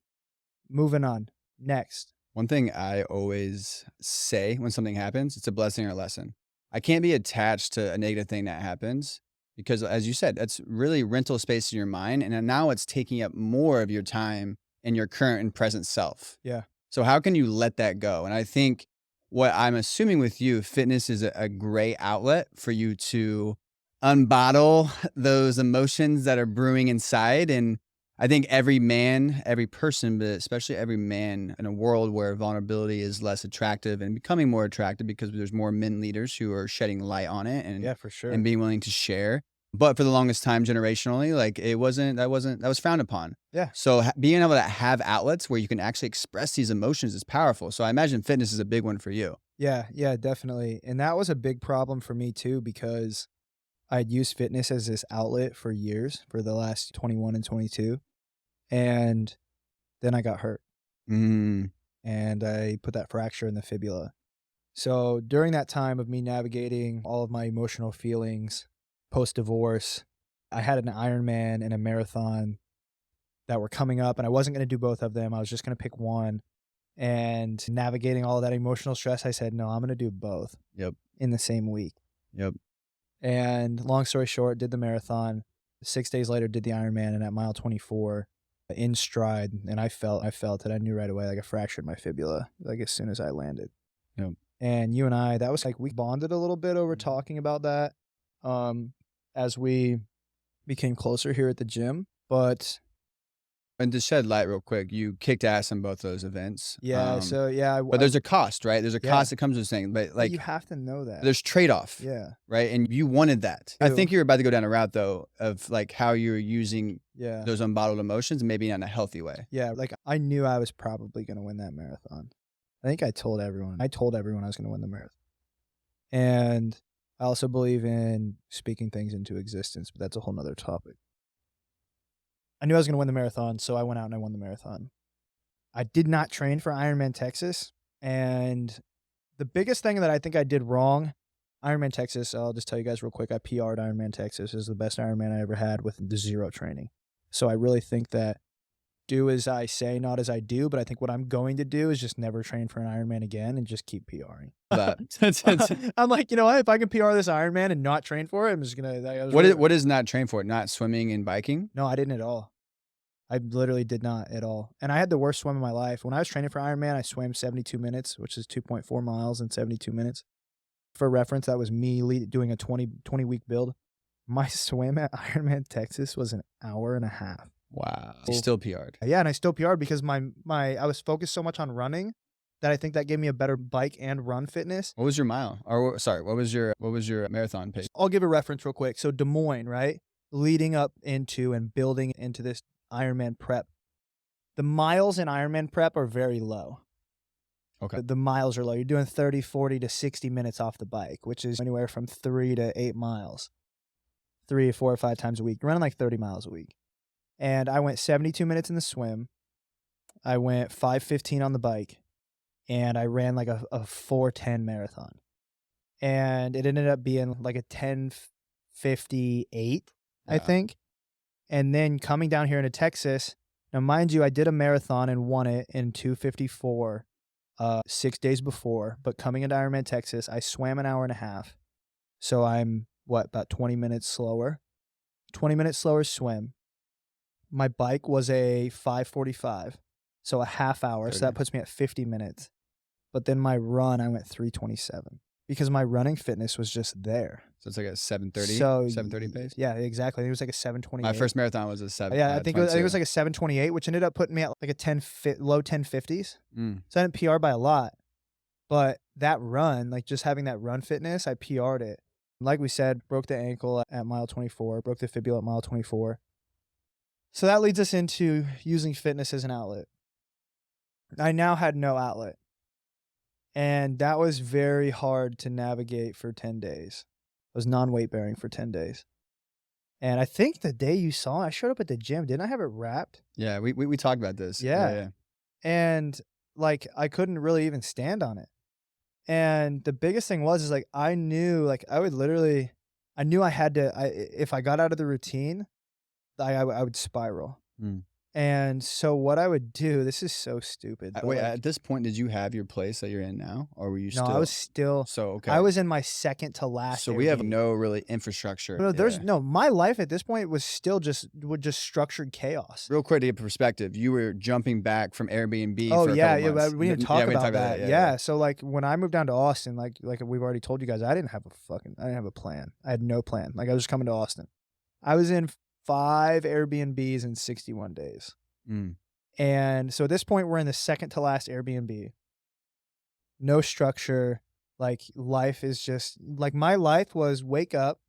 Moving on. Next. One thing I always say when something happens, it's a blessing or a lesson. I can't be attached to a negative thing that happens because, as you said, that's really rental space in your mind. And now it's taking up more of your time in your current and present self. Yeah. So how can you let that go? And I think what I'm assuming with you, fitness is a great outlet for you to unbottle those emotions that are brewing inside. And I think every man, every person, but especially every man in a world where vulnerability is less attractive and becoming more attractive because there's more men leaders who are shedding light on it and yeah, for sure. and being willing to share. But for the longest time, generationally, like that was frowned upon. Yeah. So being able to have outlets where you can actually express these emotions is powerful. So I imagine fitness is a big one for you. Yeah, definitely. And that was a big problem for me too, because I'd used fitness as this outlet for years, for the last 21 and 22. And then I got hurt. And I put that fracture in the fibula. So during that time of me navigating all of my emotional feelings post-divorce, I had an Ironman and a marathon that were coming up, and I wasn't going to do both of them. I was just going to pick one. And navigating all of that emotional stress, I said, no, I'm going to do both. Yep. In the same week. Yep. And long story short, did the marathon. 6 days later, did the Ironman, and at mile 24, in stride, and I felt it. I knew right away, like I fractured my fibula, like as soon as I landed. Yep. And you and I, that was like, we bonded a little bit over talking about that as we became closer here at the gym. But and to shed light real quick, you kicked ass in both those events. Yeah. But there's a cost, right? There's a cost that comes with saying, but like you have to know that there's trade-off. Yeah. Right. And you wanted that. I think you're about to go down a route though of like how you're using those unbottled emotions, maybe not in a healthy way. Yeah. Like I knew I was probably going to win that marathon. I think I told everyone I was going to win the marathon. And I also believe in speaking things into existence, but that's a whole nother topic. I knew I was going to win the marathon, so I went out and I won the marathon. I did not train for Ironman Texas, and the biggest thing that I think I did wrong, Ironman Texas, I'll just tell you guys real quick, I PR'd Ironman Texas. It was the best Ironman I ever had with zero training. So I really think that do as I say, not as I do. But I think what I'm going to do is just never train for an Ironman again and just keep PRing. I'm like, you know what? If I can PR this Ironman and not train for it, I'm just gonna. What is not train for? Not swimming and biking? No, I didn't at all. I literally did not at all. And I had the worst swim of my life. When I was training for Ironman, I swam 72 minutes, which is 2.4 miles in 72 minutes. For reference, that was me doing a 20-week build. My swim at Ironman Texas was an hour and a half. Wow. You still PR'd. Yeah, and I still PR'd because I was focused so much on running that I think that gave me a better bike and run fitness. What was your mile? Or sorry, what was your marathon pace? I'll give a reference real quick. So Des Moines, right? Leading up into and building into this Ironman prep. The miles in Ironman prep are very low. Okay. The miles are low. You're doing 30, 40 to 60 minutes off the bike, which is anywhere from 3 to 8 miles. 3, 4, or 5 times a week. You're running like 30 miles a week. And I went 72 minutes in the swim. I went 5:15 on the bike. And I ran like a 4:10 marathon. And it ended up being like a 10:58, I think. And then coming down here into Texas, now mind you, I did a marathon and won it in 2:54 6 days before. But coming into Ironman Texas, I swam an hour and a half. So I'm, about 20 minutes slower? 20 minutes slower swim. My bike was a 5:45, so a half hour. 30. So that puts me at 50 minutes. But then my run, I went 3:27 because my running fitness was just there. So it's like a 7:30, 7:30 pace? Yeah, exactly. It was like a 7:28. My first marathon was a 7. Yeah, I think it was like a 7:28, which ended up putting me at like a low 10:50s. So I didn't PR by a lot. But that run, like just having that run fitness, I PR'd it. Like we said, broke the ankle at mile 24, broke the fibula at mile 24. So that leads us into using fitness as an outlet. I now had no outlet. And that was very hard to navigate for 10 days. I was non-weight bearing for 10 days. And I think the day you saw, I showed up at the gym. Didn't I have it wrapped? Yeah, we talked about this. Yeah. And like, I couldn't really even stand on it. And the biggest thing is like, I knew like I knew I had to, if I got out of the routine, I would spiral. And so what I would do, this is so stupid. Wait, at this point, did you have your place that you're in now? Or were you still? No, I was still. So, okay. I was in my second to last. So we have no really infrastructure. No, my life at this point was still just structured chaos. Real quick to get perspective, you were jumping back from Airbnb for a couple months. We didn't talk about that. Yeah. So like when I moved down to Austin, like we've already told you guys, I didn't have a plan. I had no plan. Like I was just coming to Austin. I was in 5 Airbnbs in 61 days. And so at this point, we're in the second to last Airbnb. No structure. Like life is just like my life was wake up,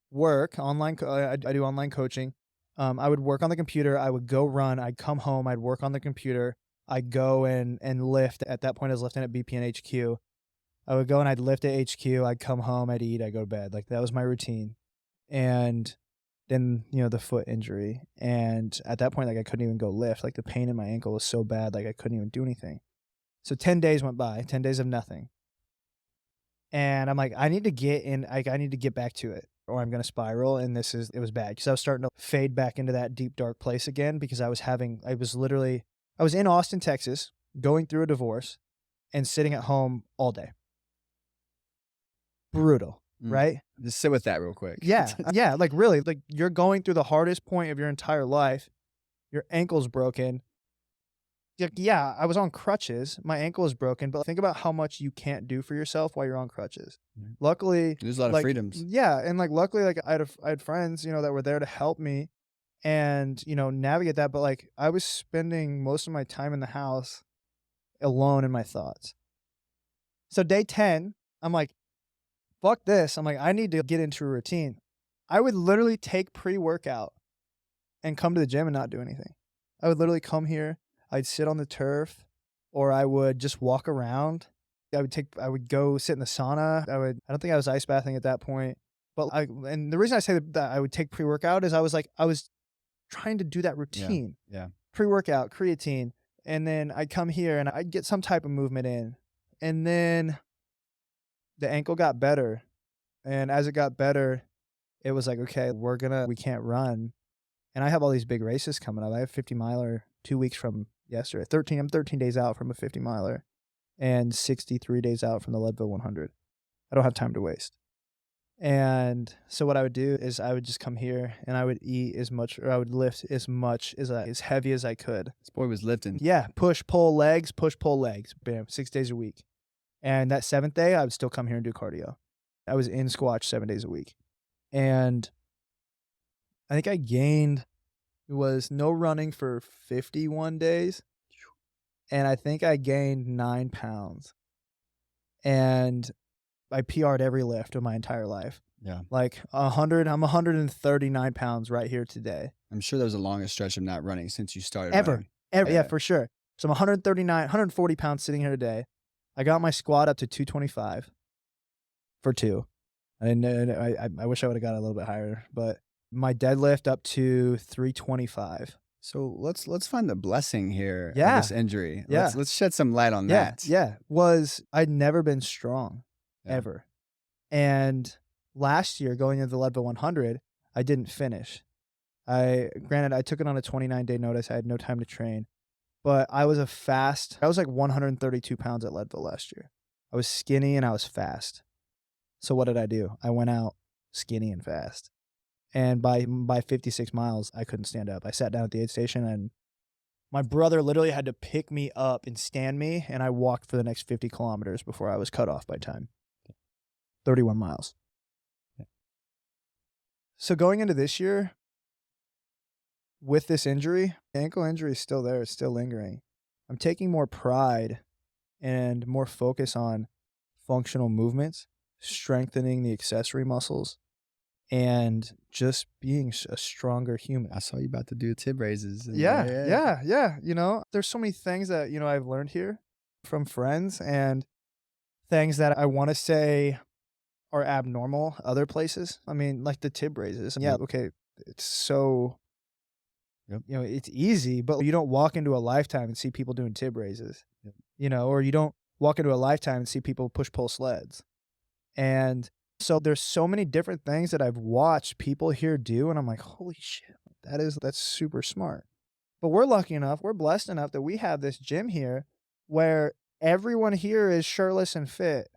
work, online. I do online coaching. I would work on the computer. I would go run. I'd come home. I'd work on the computer. I'd go and lift. At that point, I was lifting at BP and HQ. I would go and I'd lift at HQ. I'd come home. I'd eat. I'd go to bed. Like that was my routine. And then, the foot injury. And at that point, like I couldn't even go lift. Like the pain in my ankle was so bad, like I couldn't even do anything. So 10 days went by, 10 days of nothing. And I'm like, I need to get back to it or I'm going to spiral. And it was bad because I was starting to fade back into that deep, dark place again because I was in Austin, Texas, going through a divorce and sitting at home all day. Brutal. Right? Just sit with that real quick. Yeah. Yeah. Like really, like you're going through the hardest point of your entire life. Your ankle's broken. Like, yeah, I was on crutches. My ankle is broken, but think about how much you can't do for yourself while you're on crutches. Luckily, there's a lot of freedoms. Yeah. And like, luckily, like I had friends, that were there to help me and, navigate that. But like I was spending most of my time in the house alone in my thoughts. So day 10, I'm like, fuck this. I'm like, I need to get into a routine. I would literally take pre-workout and come to the gym and not do anything. I would literally come here. I'd sit on the turf or I would just walk around. I would go sit in the sauna. I don't think I was ice bathing at that point. And the reason I say that I would take pre-workout is I was trying to do that routine. Yeah. Pre-workout, creatine. And then I'd come here and I'd get some type of movement in. And then the ankle got better. And as it got better, it was like, okay, we can't run. And I have all these big races coming up. I have 50 miler 2 weeks from yesterday. I'm 13 days out from a 50 miler and 63 days out from the Leadville 100. I don't have time to waste. And so what I would do is I would just come here and I would eat as much, or I would lift as much as heavy as I could. This boy was lifting. Yeah. Push, pull, legs, bam, 6 days a week. And that 7th day, I would still come here and do cardio. I was in Squatch 7 days a week. And I think I gained, it was no running for 51 days. And I think I gained 9 pounds. And I PR'd every lift of my entire life. Yeah. Like 100, I'm 139 pounds right here today. I'm sure that was the longest stretch of not running since you started Ever. running. Yeah, for sure. So I'm 140 pounds sitting here today. I got my squat up to 225 for 2. I wish I would have got a little bit higher, but my deadlift up to 325. So let's find the blessing here of Yeah. this injury. Yeah. Let's shed some light on Yeah, that. yeah. I'd never been strong, ever. And last year, going into the Leadville 100, I didn't finish. Granted, I took it on a 29-day notice. I had no time to train. But I was like 132 pounds at Leadville last year. I was skinny and I was fast. So what did I do? I went out skinny and fast. And by 56 miles, I couldn't stand up. I sat down at the aid station and my brother literally had to pick me up and stand me. And I walked for the next 50 kilometers before I was cut off by time. 31 miles. So going into this year, with this injury, the ankle injury is still there. It's still lingering. I'm taking more pride and more focus on functional movements, strengthening the accessory muscles, and just being a stronger human. I saw you about to do tib raises. Yeah. You know, there's so many things that, I've learned here from friends and things that I want to say are abnormal other places. I mean, like the tib raises. Yeah, okay, it's so... Yep. It's easy, but you don't walk into a lifetime and see people doing tib raises, or you don't walk into a lifetime and see people push-pull sleds. And so there's so many different things that I've watched people here do, and I'm like, holy shit, that's super smart. But we're lucky enough, we're blessed enough that we have this gym here where everyone here is shirtless and fit.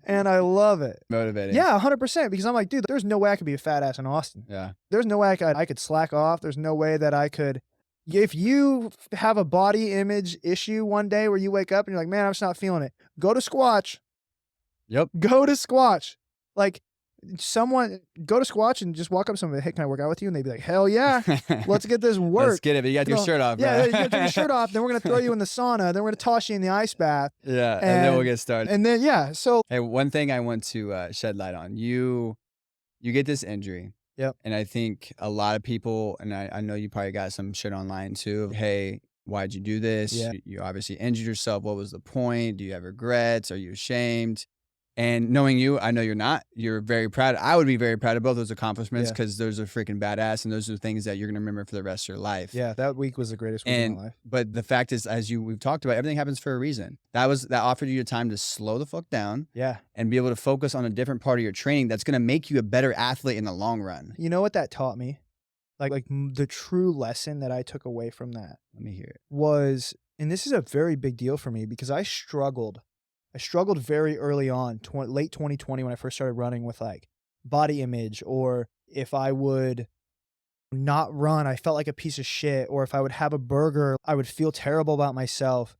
And I love it. Motivating. Yeah, 100%. Because I'm like, dude, there's no way I could be a fat ass in Austin. Yeah. There's no way I could slack off. There's no way that I could. If you have a body image issue one day where you wake up and you're like, man, I'm just not feeling it, go to Squatch. Yep. Go to Squatch. Like, go to Squatch and just walk up to somebody, hey, can I work out with you? And they'd be like, hell yeah, let's get this work. Let's get it, but you got your shirt off, bro. Yeah, you got to take your shirt off, then we're going to throw you in the sauna, then we're going to toss you in the ice bath. Yeah, and then we'll get started. And then, so. Hey, one thing I want to shed light on. You get this injury. Yep. And I think a lot of people, and I know you probably got some shit online too, hey, why'd you do this? Yeah. You obviously injured yourself. What was the point? Do you have regrets? Are you ashamed? And knowing you, I know you're not. You're very proud. I would be very proud of both those accomplishments because those are freaking badass, and those are things that you're going to remember for the rest of your life. Yeah, that week was the greatest week of my life. But the fact is, we've talked about, everything happens for a reason. That offered you the time to slow the fuck down. Yeah. And be able to focus on a different part of your training that's going to make you a better athlete in the long run. You know what that taught me? Like the true lesson that I took away from that. Let me hear it. Was, and this is a very big deal for me because I struggled very early on, late 2020 when I first started running with like body image, or if I would not run, I felt like a piece of shit, or if I would have a burger, I would feel terrible about myself.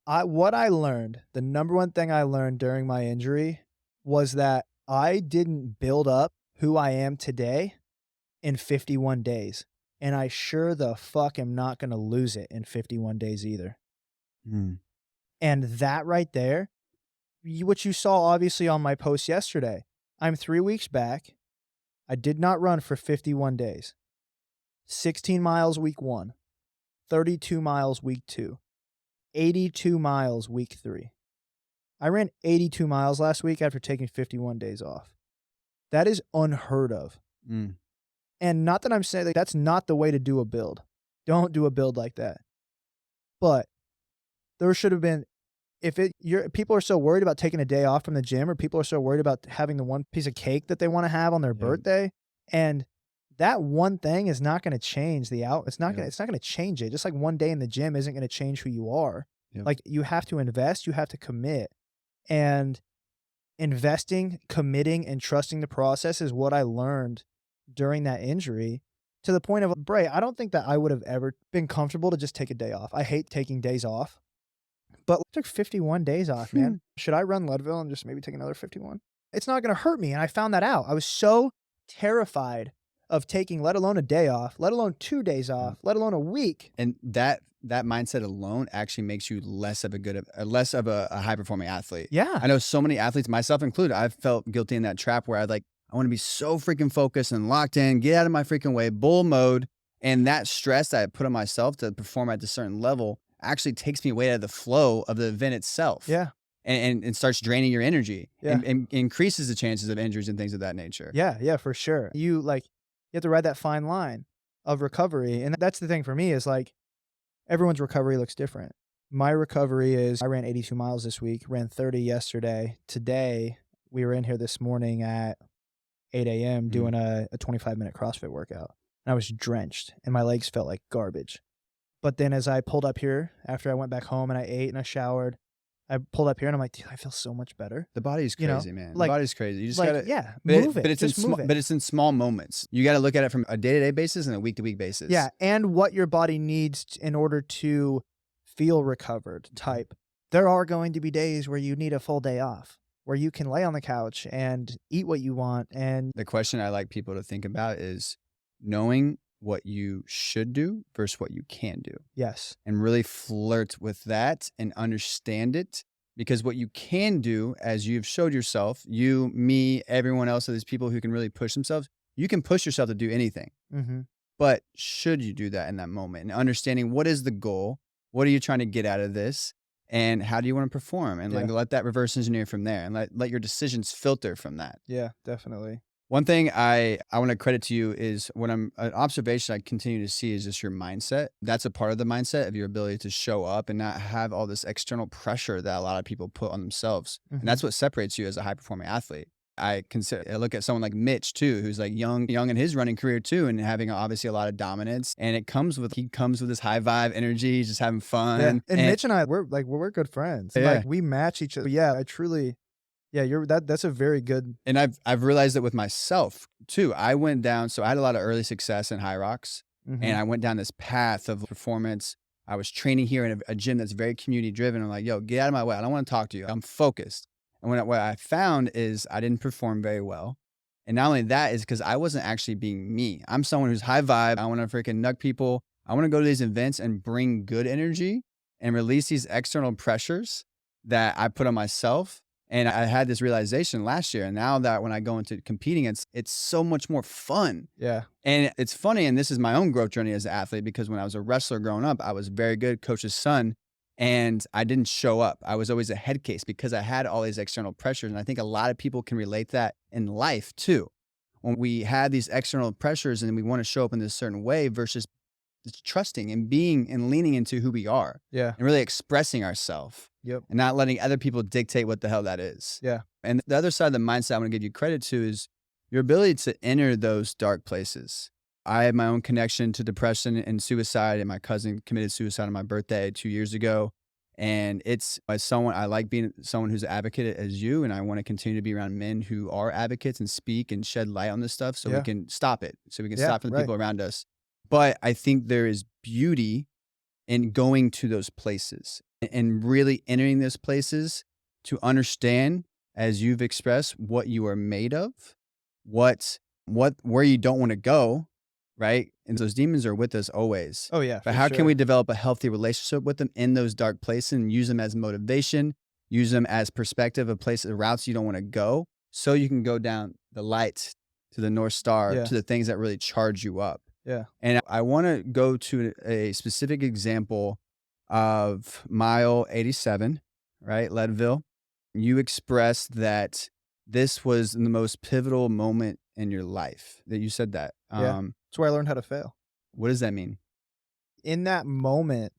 The number one thing I learned during my injury was that I didn't build up who I am today in 51 days. And I sure the fuck am not going to lose it in 51 days either. And that right there, what you saw obviously on my post yesterday, I'm 3 weeks back. I did not run for 51 days. 16 miles week 1, 32 miles week 2, 82 miles week 3. I ran 82 miles last week after taking 51 days off. That is unheard of. And not that I'm saying that's not the way to do a build. Don't do a build like that. But there should have been, people are so worried about taking a day off from the gym, or people are so worried about having the one piece of cake that they want to have on their birthday. And that one thing is not going to change it's not Yeah. going to change it. Just like one day in the gym isn't going to change who you are. Yep. Like you have to invest, you have to commit. And investing, committing, and trusting the process is what I learned during that injury, to the point of, Bray, I don't think that I would have ever been comfortable to just take a day off. I hate taking days off, but I took 51 days off, man. Should I run Leadville and just maybe take another 51? It's not going to hurt me. And I found that out. I was so terrified of taking, let alone a day off, let alone 2 days off, let alone a week. And that mindset alone actually makes you less of a high performing athlete. Yeah. I know so many athletes, myself included, I've felt guilty in that trap where I want to be so freaking focused and locked in, get out of my freaking way, bull mode. And that stress that I put on myself to perform at a certain level actually takes me away out of the flow of the event itself. Yeah. And starts draining your energy, Yeah. and increases the chances of injuries and things of that nature. Yeah. Yeah, for sure. You have to ride that fine line of recovery. And that's the thing for me is like, everyone's recovery looks different. My recovery is I ran 82 miles this week, ran 30 yesterday. Today, we were in here this morning at 8 a.m. doing a 25-minute CrossFit workout. And I was drenched and my legs felt like garbage. But then as I pulled up here, after I went back home and I ate and I showered, I pulled up here and I'm like, dude, I feel so much better. The body's You know, crazy, man. like- The body's crazy. You just Like, gotta, yeah, but move it. But it's Just move it. but it's in small moments. You got to look at it from a day-to-day basis and a week-to-week basis. Yeah, and what your body needs in order to feel recovered type. There are going to be days where you need a full day off, where you can lay on the couch and eat what you want. And The question I like people to think about is knowing what you should do versus what you can do, yes, and really flirt with that and understand it. Because what you can do, as you've showed yourself, you, me, everyone else, of these people who can really push themselves, you can push yourself to do anything. mm-hmm. But should you do that in that moment? And understanding what is the goal? What are you trying to get out of this? And how do you want to perform? And Yeah. let that reverse engineer from there, and let your decisions filter from that. Yeah, definitely. One thing I want to credit to you is an observation I continue to see is just your mindset. That's a part of the mindset of your ability to show up and not have all this external pressure that a lot of people put on themselves. Mhm. And that's what separates you as a high performing athlete. I look at someone like Mitch too, who's like young in his running career too, and having obviously a lot of dominance. And he comes with this high vibe energy, he's just having fun. Yeah. And Mitch and I, we're good friends. Yeah. Like we match each other. Yeah, I truly. Yeah, that's a very good. And I've realized it with myself too. I went down, so I had a lot of early success in high rocks, Mhm. and I went down this path of performance. I was training here in a gym that's very community driven. I'm like, yo, get out of my way. I don't want to talk to you. I'm focused. And what I found is I didn't perform very well. And not only that is because I wasn't actually being me. I'm someone who's high vibe. I want to freaking nug people. I want to go to these events and bring good energy and release these external pressures that I put on myself. And I had this realization last year. And now that when I go into competing, it's so much more fun. Yeah. And it's funny. And this is my own growth journey as an athlete, because when I was a wrestler growing up, I was very good, coach's son. And I didn't show up. I was always a head case because I had all these external pressures. And I think a lot of people can relate that in life too. When we had these external pressures and we want to show up in this certain way versus trusting and being and leaning into who we are. Yeah. And really expressing ourselves. Yep. And not letting other people dictate what the hell that is. Yeah. And the other side of the mindset I want to give you credit to is your ability to enter those dark places. I had my own connection to depression and suicide, and my cousin committed suicide on my birthday 2 years ago. And it's as someone, I like being someone who's an advocate as you, and I want to continue to be around men who are advocates and speak and shed light on this stuff so we can stop it, so we can stop from the people around us. But I think there is beauty in going to those places and really entering those places to understand, as you've expressed, what you are made of, where you don't want to go. Right? And those demons are with us always. Oh yeah. But how can we develop a healthy relationship with them in those dark places and use them as motivation, use them as perspective of places, routes you don't want to go, so you can go down the light to the North Star, to the things that really charge you up. Yeah. And I want to go to a specific example of mile 87, right? Leadville. You expressed that this was the most pivotal moment in your life, that you said that. Yeah. That's where I learned how to fail. What does that mean? In that moment,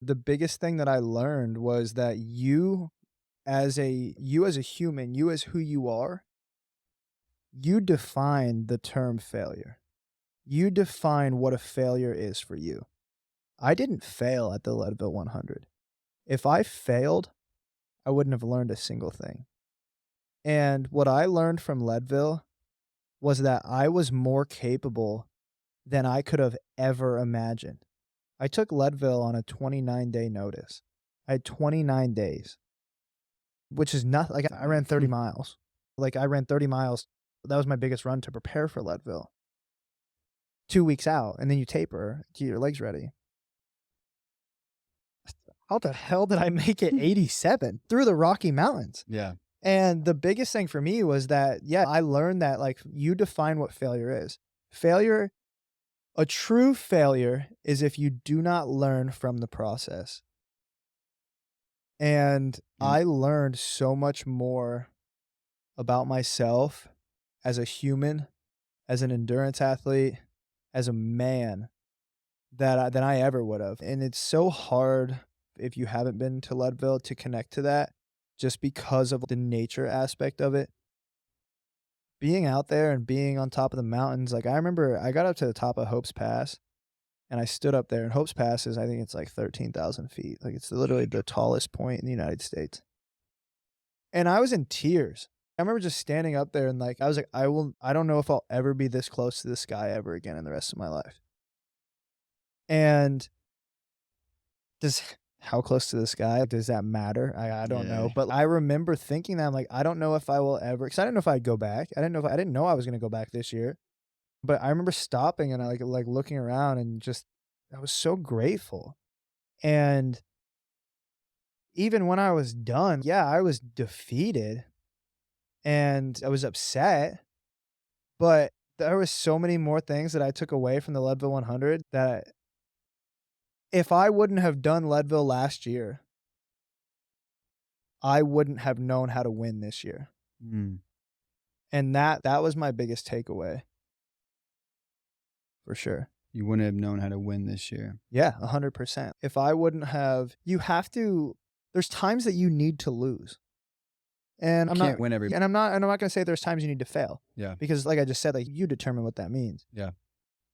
the biggest thing that I learned was that you as a human, you as who you are, you define the term failure. You define what a failure is for you. I didn't fail at the Leadville 100. If I failed, I wouldn't have learned a single thing. And what I learned from Leadville was that I was more capable than I could have ever imagined. I took Leadville on a 29-day notice. I had 29 days, which is nothing. Like, I ran 30 miles. Like, I ran 30 miles. That was my biggest run to prepare for Leadville. 2 weeks out, and then you taper to get your legs ready. How the hell did I make it 87 through the Rocky Mountains? Yeah. And the biggest thing for me was that, I learned that, like, you define what failure is. Failure, a true failure is if you do not learn from the process. And I learned so much more about myself as a human, as an endurance athlete, as a man than I ever would have. And it's so hard if you haven't been to Leadville to connect to that just because of the nature aspect of it. Being out there and being on top of the mountains, like I remember I got up to the top of Hope's Pass and I stood up there, and Hope's Pass is, I think it's like 13,000 feet. Like, it's literally the tallest point in the United States. And I was in tears. I remember just standing up there and, like, I was like, I don't know if I'll ever be this close to the sky ever again in the rest of my life. And how close to the sky, does that matter? I don't know. But I remember thinking that, I'm like, I don't know if I will ever, because I didn't know if I'd go back. I didn't know I was going to go back this year. But I remember stopping and I like looking around and just, I was so grateful. And even when I was done, I was defeated and I was upset, but there was so many more things that I took away from the Leadville 100 that if I wouldn't have done Leadville last year, I wouldn't have known how to win this year. And that was my biggest takeaway. For sure. You wouldn't have known how to win this year. Yeah, 100%. If I wouldn't have, there's times that you need to lose. And I'm not going to say there's times you need to fail. Yeah. Because like I just said, like, you determine what that means. Yeah.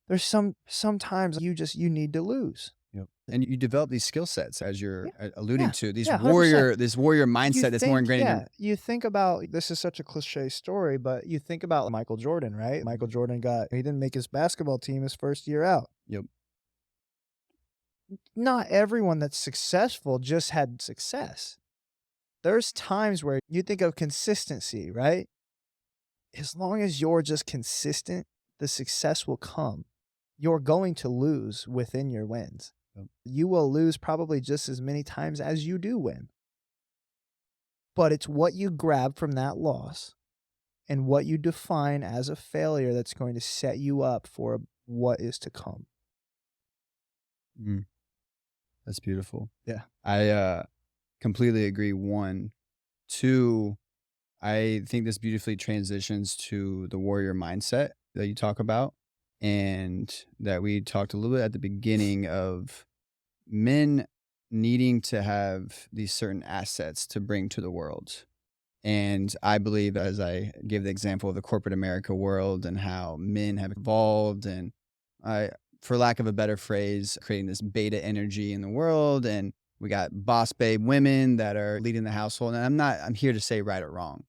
There's sometimes you need to lose. Yep. And you develop these skill sets, as you're alluding to, this warrior mindset that's more ingrained in you. You think about, this is such a cliche story, but you think about Michael Jordan, right? Michael Jordan he didn't make his basketball team his first year out. Yep. Not everyone that's successful just had success. There's times where you think of consistency, right? As long as you're just consistent, the success will come. You're going to lose within your wins. Yep. You will lose probably just as many times as you do win. But it's what you grab from that loss and what you define as a failure that's going to set you up for what is to come. That's beautiful. Yeah. I completely agree. 1. 2, I think this beautifully transitions to the warrior mindset that you talk about, and that we talked a little bit at the beginning of men needing to have these certain assets to bring to the world. And I believe, as I gave the example of the corporate America world and how men have evolved, and for lack of a better phrase, creating this beta energy in the world, and we got boss babe women that are leading the household. And I'm here to say right or wrong.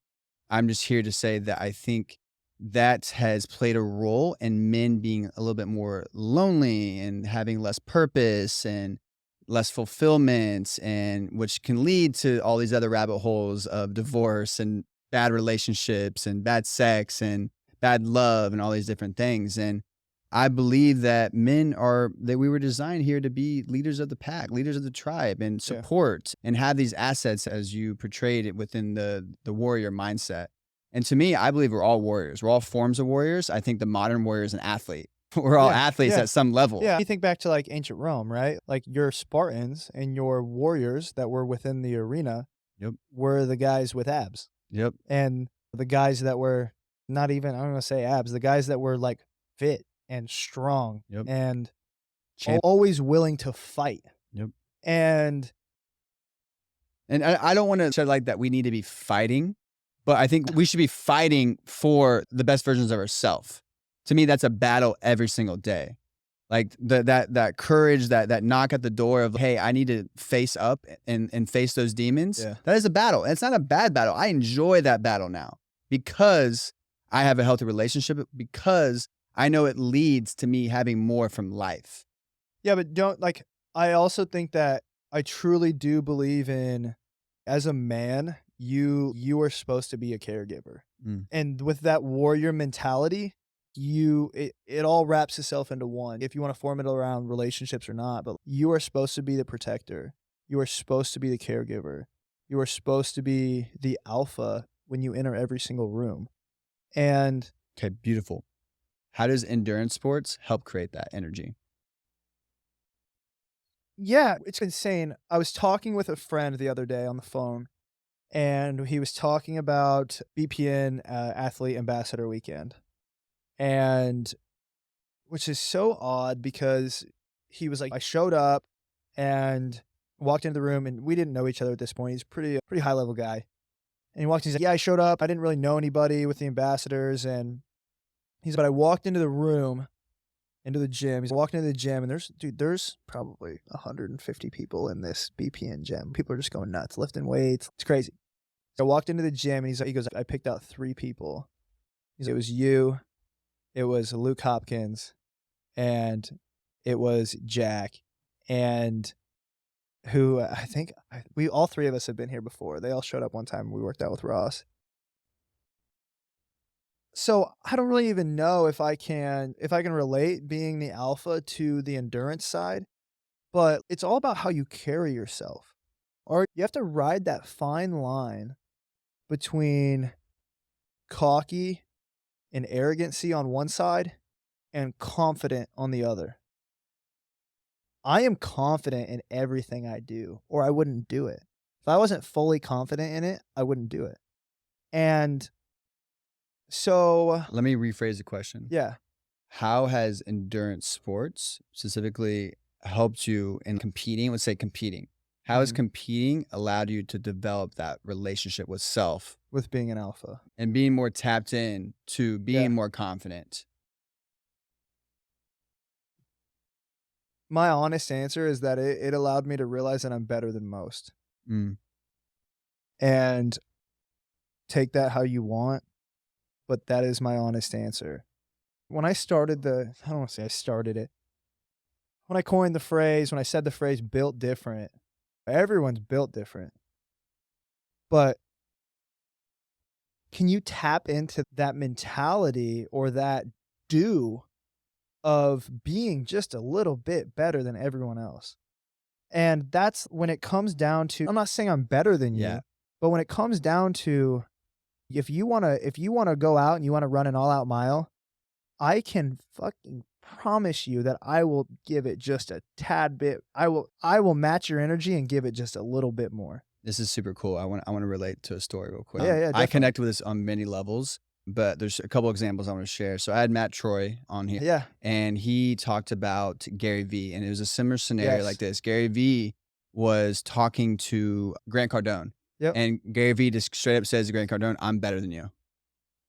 I'm just here to say that I think that has played a role in men being a little bit more lonely and having less purpose and less fulfillment, and which can lead to all these other rabbit holes of divorce and bad relationships and bad sex and bad love and all these different things. And I believe that that we were designed here to be leaders of the pack, leaders of the tribe, and support and have these assets, as you portrayed it, within the warrior mindset. And to me, I believe we're all warriors. We're all forms of warriors. I think the modern warrior is an athlete. We're all athletes at some level. Yeah. You think back to like ancient Rome, right? Like your Spartans and your warriors that were within the arena were the guys with abs. Yep. And the guys that were not even, I'm going to say abs, the guys that were like fit and strong and always willing to fight. Yep. And I don't want to say like that we need to be fighting, but I think we should be fighting for the best versions of ourselves. To me, that's a battle every single day. Like that courage, that knock at the door of, hey, I need to face up and face those demons. Yeah. That is a battle. And it's not a bad battle. I enjoy that battle now because I have a healthy relationship, because I know it leads to me having more from life. Yeah, but I also think that I truly do believe in, as a man, you are supposed to be a caregiver. Mm. And with that warrior mentality, it all wraps itself into one. If you want to form it around relationships or not, but you are supposed to be the protector. You are supposed to be the caregiver. You are supposed to be the alpha when you enter every single room. And Okay, beautiful. How does endurance sports help create that energy? yeah, it's insane. I was talking with a friend the other day on the phone, and he was talking about BPN Athlete Ambassador Weekend. And which is so odd because he was like, I showed up and walked into the room, and we didn't know each other at this point. He's pretty high level guy. And he walked in, he's like, yeah, I showed up. I didn't really know anybody with the ambassadors. And but I walked into the room, into the gym. He's walking into the gym, and there's probably 150 people in this BPN gym. People are just going nuts, lifting weights. It's crazy. So I walked into the gym, and he goes, I picked out 3 people. He's like, it was you, it was Luke Hopkins, and it was Jack, and who I think we all 3 of us have been here before. They all showed up one time. We worked out with Ross. So I don't really even know if I can relate being the alpha to the endurance side, but it's all about how you carry yourself. Or you have to ride that fine line between cocky and arrogancy on one side and confident on the other. I am confident in everything I do, or I wouldn't do it. If I wasn't fully confident in it, I wouldn't do it. And so, Let me rephrase the question. yeah. How has endurance sports specifically helped you in competing? Let's say competing. How has Mhm. competing allowed you to develop that relationship with self With being an alpha. and being more tapped in to being Yeah. more confident? My honest answer is that it allowed me to realize that I'm better than most. Mm. And take that how you want, but that is my honest answer. When I started I don't want to say I started it. When I coined the phrase, when I said the phrase built different, everyone's built different. But can you tap into that mentality or that do of being just a little bit better than everyone else? And that's when it comes down to, I'm not saying I'm better than Yeah. you, but when it comes down to, if you want to go out and you want to run an all out mile, I can fucking promise you that I will give it just a tad bit. I will match your energy and give it just a little bit more. This is super cool. I want to relate to a story real quick. Yeah, I definitely. connect with this on many levels, but there's a couple examples I want to share. So I had Matt Troy on here. Yeah. And he talked about Gary Vee, and it was a similar scenario Yes. like this. Gary Vee was talking to Grant Cardone, Yep. and Gary Vee just straight up says to Grant Cardone, "I'm better than you."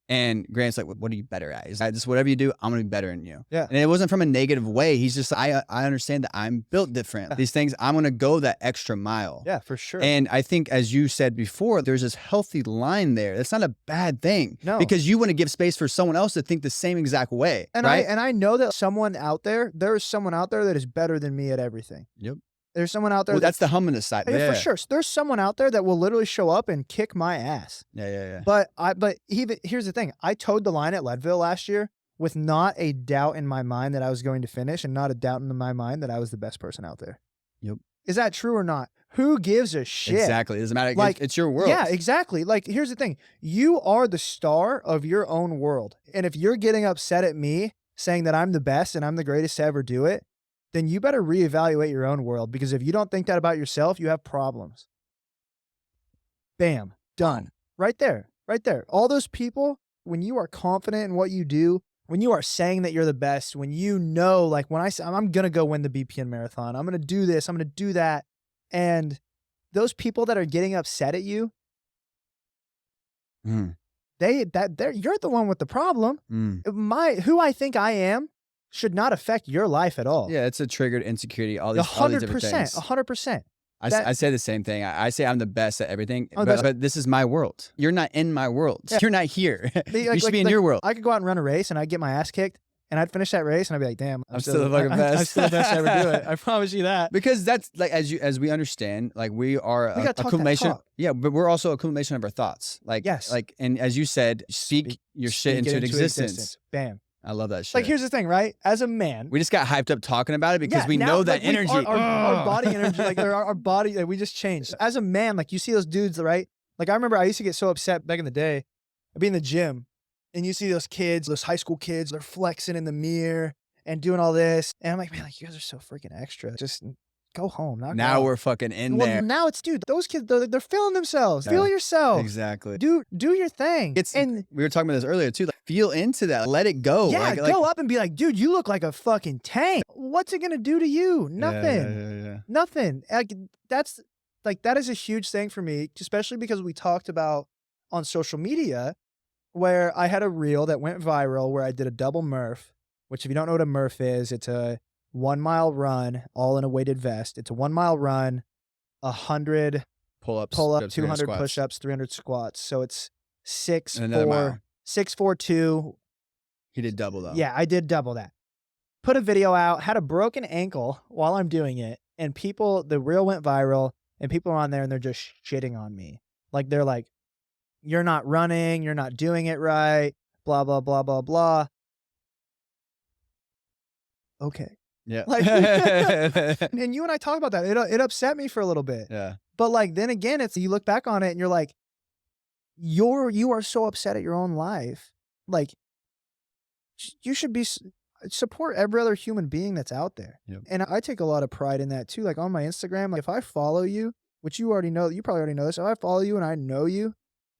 And Grant's like, "What are you better at?" He's like, "Just whatever you do, I'm gonna be better than you." Yeah. And it wasn't from a negative way. He's just, I understand that I'm built different. Yeah. These things, I'm gonna go that extra mile. Yeah, for sure. And I think, as you said before, there's this healthy line there. That's not a bad thing. No. Because you want to give space for someone else to think the same exact way. And right? I know that there is someone out there that is better than me at everything. Yep. There's someone out there Well, that's the humbleness side. yeah, for sure. There's someone out there that will literally show up and kick my ass. Yeah. But here's the thing. I towed the line at Leadville last year with not a doubt in my mind that I was going to finish, and not a doubt in my mind that I was the best person out there. Yep. Is that true or not? Who gives a shit? Exactly. It doesn't matter. Like, it's your world. Yeah, exactly. Like, here's the thing. You are the star of your own world. And if you're getting upset at me saying that I'm the best and I'm the greatest to ever do it, then you better reevaluate your own world, because if you don't think that about yourself, you have problems. Bam. Done. Right there. Right there. All those people, when you are confident in what you do, when you are saying that you're the best, when you know, like when I say, I'm going to go win the BPN marathon, I'm going to do this, I'm going to do that. And those people that are getting upset at you, you're the one with the problem. Mm. Who I think I am should not affect your life at all. Yeah, it's a triggered insecurity, all these different things. 100%. I say the same thing. I say I'm the best at everything, Oh, but this is my world. You're not in my world. Yeah. You're not here. Like- You should be in your world. I could go out and run a race and I'd get my ass kicked and I'd finish that race and I'd be like, damn, I'm still the fucking best. I'm still the best to ever do it. I promise you that. Because that's like as we understand, like we are We a gotta talk that accumulation. talk. Yeah, but we're also a accumulation of our thoughts. Like Yes. like and as you said, speak your shit Speak it into existence. Bam. I love that shit. Like, here's the thing, right? As a man, we just got hyped up talking about it because yeah, we now, know that like, energy. Our body energy, like our body, like, we just changed. As a man, like you see those dudes, right? Like I remember I used to get so upset back in the day. I'd be in the gym and you see those kids, those high school kids, they're flexing in the mirror and doing all this. And I'm like, man, like you guys are so freaking extra. Just go home. Now we're fucking in there. Now it's, dude, those kids, they're feeling themselves. Yeah. Feel yourself. Exactly. Do your thing. And we were talking about this earlier too. Like, feel into that. Let it go. Yeah, like, go up and be like, dude, you look like a fucking tank. What's it gonna do to you? Nothing. Yeah. Nothing. That is a huge thing for me, especially because we talked about on social media where I had a reel that went viral where I did a double Murph, which if you don't know what a Murph is, it's a 1 mile run, all in a weighted vest. It's a 1 mile run, 100 pull-ups, 200 push-ups, 300 squats. So it's 6, And another 4, mile. 6, 4, 2. He did double though. Yeah, I did double that. Put a video out, had a broken ankle while I'm doing it, and the reel went viral, and people are on there and they're just shitting on me. Like, they're like, you're not running, you're not doing it right, blah, blah, blah, blah, blah. Okay. Yeah. Like, and you and I talk about that. It upset me for a little bit. Yeah. But like, then again, you look back on it and you're like, you are so upset at your own life. Like, you should support every other human being that's out there. Yep. And I take a lot of pride in that too. Like on my Instagram, like if I follow you, which you already know, you probably already know this. If I follow you and I know you,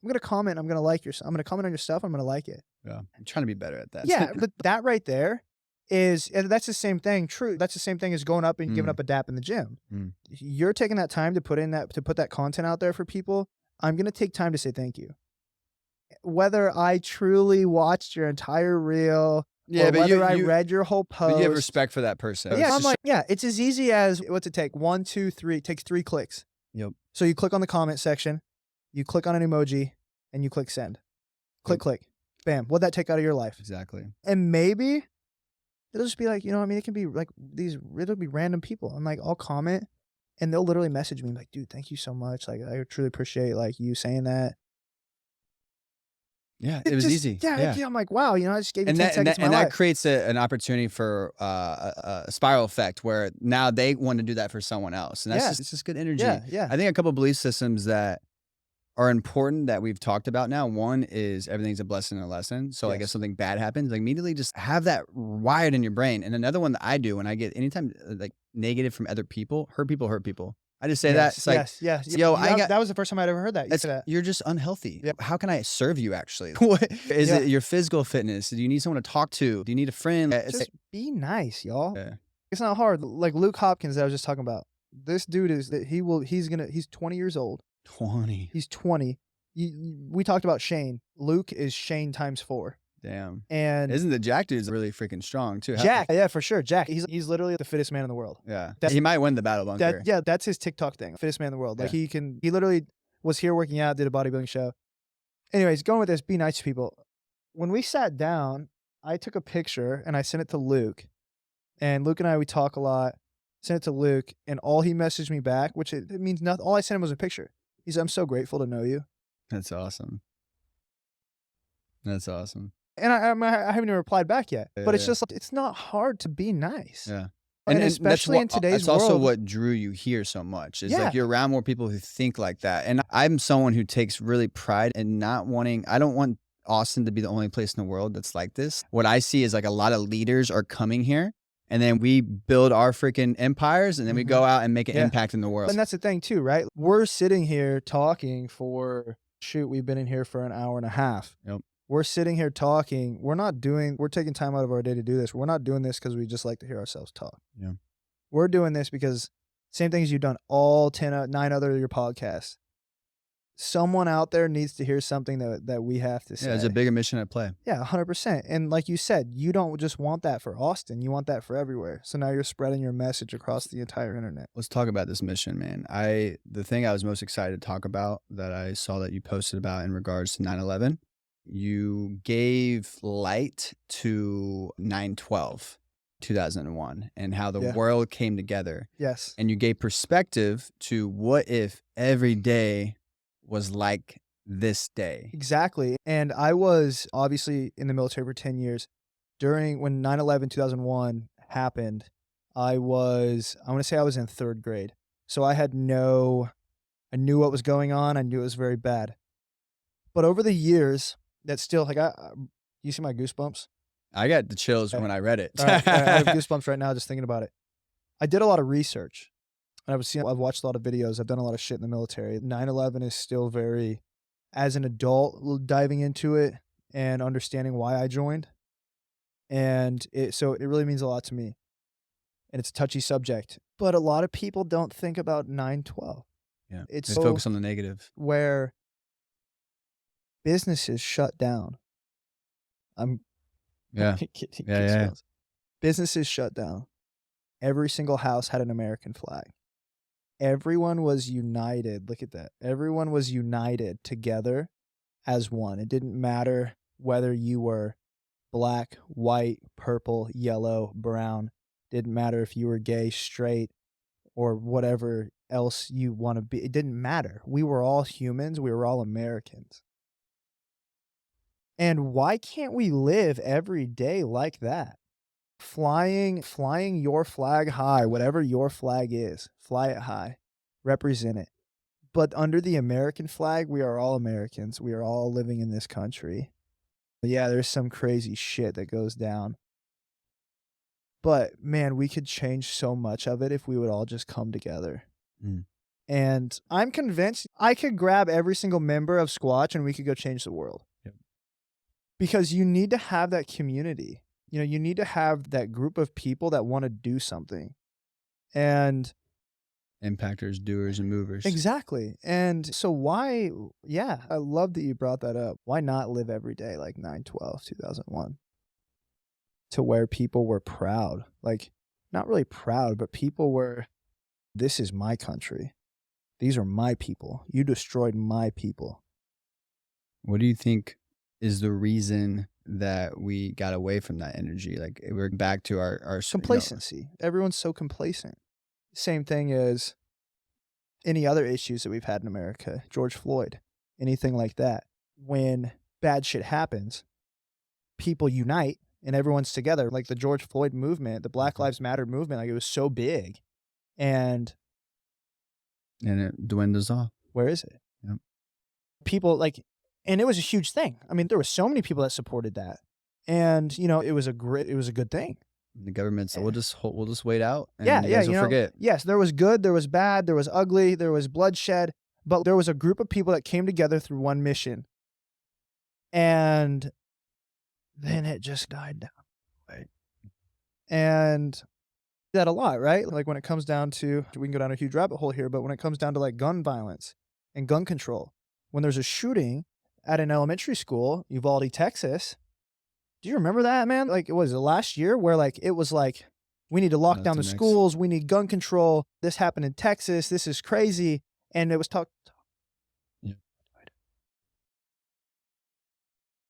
I'm going to comment. I'm going to like I'm going to comment on your stuff. I'm going to like it. Yeah. I'm trying to be better at that. Yeah. But that right there and that's the same thing. True. That's the same thing as going up and giving up a dap in the gym. You're taking that time to put that content out there for people. I'm going to take time to say thank you. Whether I truly watched your entire reel, or whether I read your whole post. But you have respect for that person. Yeah, I'm like, yeah, it's as easy as, what's it take? 1, 2, 3. It takes 3 clicks. Yep. So you click on the comment section, you click on an emoji, and you click send. Click. Bam. What'd that take out of your life? Exactly. And maybe it'll just be like, it can be like it'll be random people. I'm like, I'll comment, and they'll literally message me like, dude, thank you so much. Like, I truly appreciate like you saying that. Yeah, it was easy. Yeah, I'm like, wow, I just gave you 10 seconds of my and life. that creates an opportunity for a spiral effect where now they want to do that for someone else, and it's just good energy. Yeah. I think a couple of belief systems that are important that we've talked about now. One is everything's a blessing and a lesson. So like if something bad happens, like immediately just have that wired in your brain. And another one that I do when I get anytime like negative from other people, hurt people. I just say that. It's like, yo, that was the first time I'd ever heard that. You're just unhealthy. Yep. How can I serve you actually? Is it your physical fitness? Do you need someone to talk to? Do you need a friend? Just be nice, y'all. Yeah. It's not hard. Like Luke Hopkins that I was just talking about. This dude he's 20 years old. 20. He's 20. We talked about Shane. Luke is Shane times 4. Damn. And isn't the Jack dude's really freaking strong too? Jack, yeah, for sure. Jack, he's literally the fittest man in the world. Yeah. He might win the battle bunker. That's his TikTok thing. Fittest man in the world. Like he literally was here working out, did a bodybuilding show. Anyways, going with this, be nice to people. When we sat down, I took a picture and I sent it to Luke. And Luke and I, we talk a lot. Sent it to Luke, and all he messaged me back, which it means nothing. All I sent him was a picture. He said, "I'm so grateful to know you." That's awesome. That's awesome. And I haven't even replied back yet. But it's just like, it's not hard to be nice. Yeah. And especially in today's world. That's also world. what drew you here so much. Is like you're around more people who think like that. And I'm someone who takes really pride in not wanting, I don't want Austin to be the only place in the world that's like this. What I see is like a lot of leaders are coming here. And then we build our freaking empires, and then we go out and make an impact in the world. And that's the thing too, right? We're sitting here talking we've been in here for an hour and a half. Yep. We're sitting here talking. We're taking time out of our day to do this. We're not doing this because we just like to hear ourselves talk. Yeah. We're doing this because same thing as you've done all 9 other of your podcasts. someone out there needs to hear something that we have to Yeah, say. there's a bigger mission at play. Yeah, 100%. And like you said, you don't just want that for Austin. You want that for everywhere. So now you're spreading your message across the entire internet. Let's talk about this mission, man. The thing I was most excited to talk about that I saw that you posted about in regards to 9/11, you gave light to 9/12, 2001, and how the Yeah. world came together. Yes. And you gave perspective to what if every day was like this day. Exactly. And I was obviously in the military for 10 years. When 9/11 2001 happened, I want to say I was in 3rd grade. So I knew what was going on. I knew it was very bad. But over the years, that still, like, you see my goosebumps? I got the chills Okay. when I read it. All right, I have goosebumps right now just thinking about it. I did a lot of research. And I've watched a lot of videos. I've done a lot of shit in the military. 9/11 is still very, as an adult, diving into it and understanding why I joined. And it really means a lot to me. And it's a touchy subject. But a lot of people don't think about 9/12. Yeah, It's they so focus on the negative. where businesses shut down. I'm Yeah, getting yeah. goosebumps. Businesses shut down. Every single house had an American flag. Everyone was united. Look at that. Everyone was united together as one. It didn't matter whether you were black, white, purple, yellow, brown. Didn't matter if you were gay, straight, or whatever else you want to be. It didn't matter. We were all humans. We were all Americans. And why can't we live every day like that? Flying your flag high, whatever your flag is, fly it high, represent it. But under the American flag, we are all Americans. We are all living in this country. But yeah, there's some crazy shit that goes down. But man, we could change so much of it if we would all just come together. Mm. And I'm convinced I could grab every single member of Squatch and we could go change the world. Yep. Because you need to have that community. You know, you need to have that group of people that want to do something. And Impactors, doers, and movers. exactly. And so I love that you brought that up. Why not live every day like 9/12, 2001? To where people were proud. Like, not really proud, but people were, this is my country. These are my people. You destroyed my people. What do you think is the reason that we got away from that energy? Like, we're back to our Complacency. Everyone's so complacent. Same thing as any other issues that we've had in America. George Floyd, anything like that. When bad shit happens, people unite and everyone's together. Like the George Floyd movement, the Black Lives Matter movement, like it was so big. And it dwindles off. Where is it? Yep. People and it was a huge thing. I mean, there were so many people that supported that. And, you know, it was a good thing. The government said, we'll just wait out. And Yeah, you guys will forget. Yes, there was good, there was bad, there was ugly, there was bloodshed, but there was a group of people that came together through one mission. And then it just died down. Right. And that a lot, right? Like when it comes down to, we can go down a huge rabbit hole here, but when it comes down to like gun violence and gun control, when there's a shooting at an elementary school, Uvalde, Texas, do you remember that, man? Like, it was last year where like it was like, we need to lock down the schools, we need gun control. This happened in Texas. This is crazy. And it was talked. Yeah.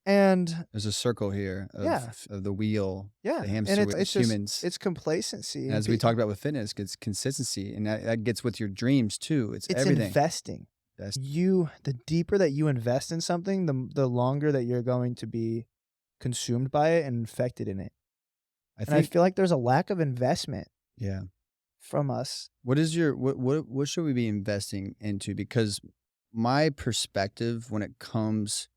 And there's a circle here of the wheel. Yeah. The hamster and with humans. It's complacency. As we talked about with fitness, it's consistency. And that gets with your dreams too. It's everything. Investing. The deeper that you invest in something, the longer that you're going to be consumed by it and infected in it. I feel like there's a lack of investment. Yeah. From us. What should we be investing into? Because my perspective when it comes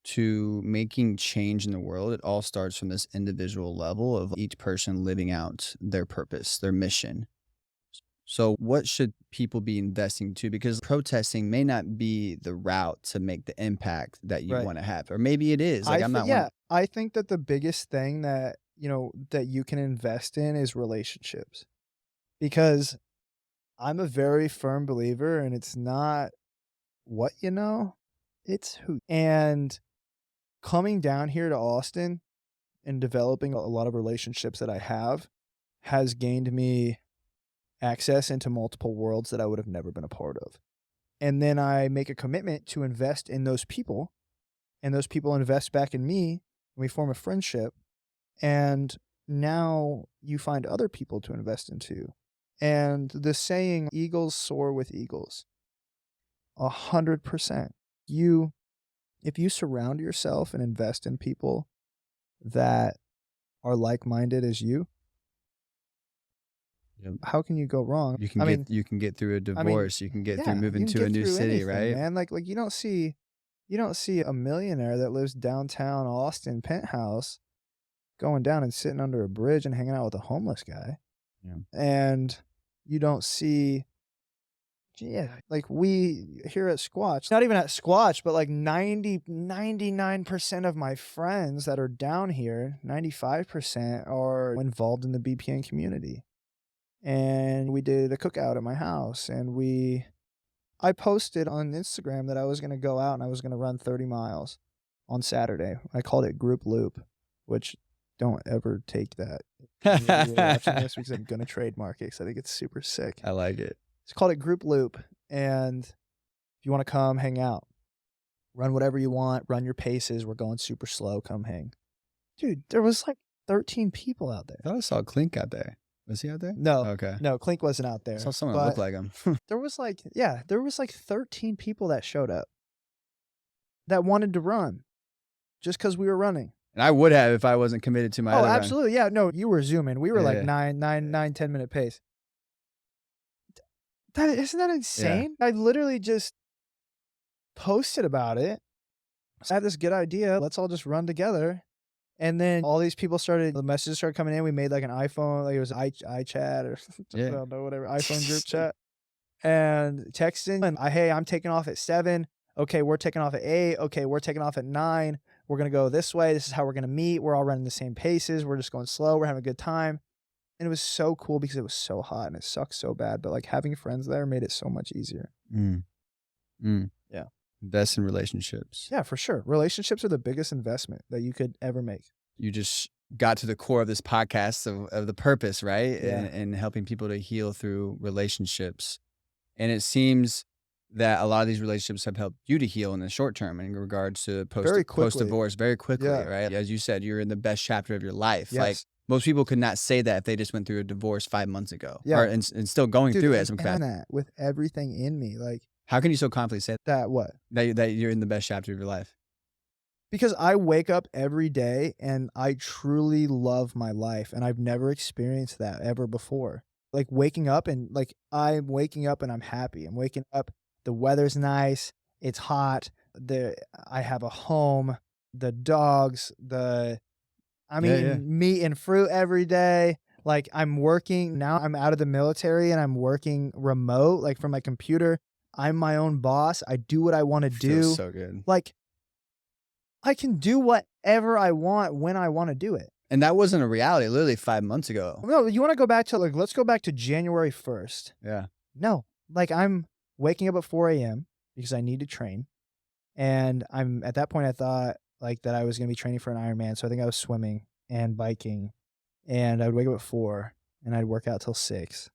to making change in the world, it all starts from this individual level of each person living out their purpose, their mission. So what should people be investing to? Because protesting may not be the route to make the impact that you want to have. Or maybe it is. Like, I think that the biggest thing that, that you can invest in is relationships. Because I'm a very firm believer, and it's not what you know, it's who. And coming down here to Austin and developing a lot of relationships that I have has gained me access into multiple worlds that I would have never been a part of. And then I make a commitment to invest in those people, and those people invest back in me, and we form a friendship. And now you find other people to invest into. And the saying, eagles soar with eagles, 100%. If you surround yourself and invest in people that are like-minded as you, Yep. how can you go wrong? You can get through a divorce. You can get through moving to a new city, right? Man, like you don't see a millionaire that lives downtown Austin penthouse going down and sitting under a bridge and hanging out with a homeless guy. Yeah. And you don't see, like we here at Squatch, not even at Squatch, but like 99% of my friends that are down here, 95% are involved in the BPN community. And we did a cookout at my house, and I posted on Instagram that I was going to go out and I was going to run 30 miles on Saturday. I called it Group Loop, which don't ever take that. You're watching this because I'm going to trademark it because I think it's super sick. I like it. It's called it Group Loop. And if you want to come hang out, run whatever you want, run your paces. We're going super slow. Come hang. Dude, there was like 13 people out there. I thought I saw Clink out there. Was he out there? No. Okay. No, Clink wasn't out there. I saw someone that looked like him. There was like 13 people that showed up that wanted to run just because we were running. And I would have if I wasn't committed to my other run. Absolutely. Yeah. No, you were zooming. We were like Yeah. 10 minute pace. Isn't that insane? Yeah. I literally just posted about it. So I had this good idea. Let's all just run together. And then all these people the messages started coming in. We made like an iPhone, like it was iChat or I don't know, whatever, iPhone group chat. And texting, and hey, I'm taking off at 7. Okay, we're taking off at 8. Okay, we're taking off at 9. We're going to go this way. This is how we're going to meet. We're all running the same paces. We're just going slow. We're having a good time. And it was so cool because it was so hot and it sucks so bad. But like having friends there made it so much easier. Yeah. Invest in relationships. Yeah, for sure. Relationships are the biggest investment that you could ever make. You just got to the core of this podcast of the purpose, right? Yeah. And helping people to heal through relationships. And it seems that a lot of these relationships have helped you to heal in the short term in regards to post-divorce very quickly, right? As you said, you're in the best chapter of your life. Yes. Like most people could not say that if they just went through a divorce 5 months ago. Yeah. And still going through it at some capacity. That with everything in me. Like, how can you so confidently say that? What? That you're in the best chapter of your life? Because I wake up every day and I truly love my life. And I've never experienced that ever before. Like waking up and like I'm waking up and I'm happy. I'm waking up. The weather's nice. It's hot. I have a home. The dogs. I'm eating meat and fruit every day. Like I'm working now. I'm out of the military and I'm working remote, like from my computer. I'm my own boss. I do what I want to do. Feels so good. Like I can do whatever I want when I want to do it. And that wasn't a reality literally 5 months ago. No, you want to go back to let's go back to January 1st. Yeah. No, like I'm waking up at 4 a.m. because I need to train. And at that point, I thought like that I was going to be training for an Ironman. So I think I was swimming and biking, and I would wake up at 4 and I'd work out till 6.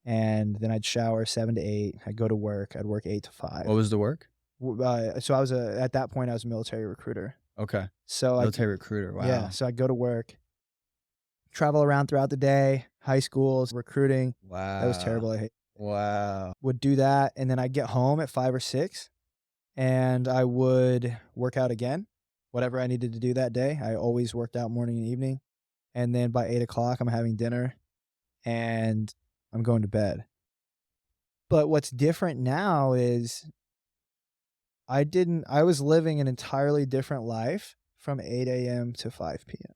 And then I'd shower 7 to 8. I'd go to work. I'd work 8 to 5. What was the work? So I was at that point, I was a military recruiter. Okay. So military recruiter. Wow. Yeah. So I'd go to work, travel around throughout the day, high schools, recruiting. Wow. That was terrible. I hate. Wow. Would do that. And then I'd get home at 5 or 6 and I would work out again, whatever I needed to do that day. I always worked out morning and evening. And then by 8 o'clock, I'm having dinner and I'm going to bed. But what's different now is I was living an entirely different life from 8 a.m. to 5 p.m.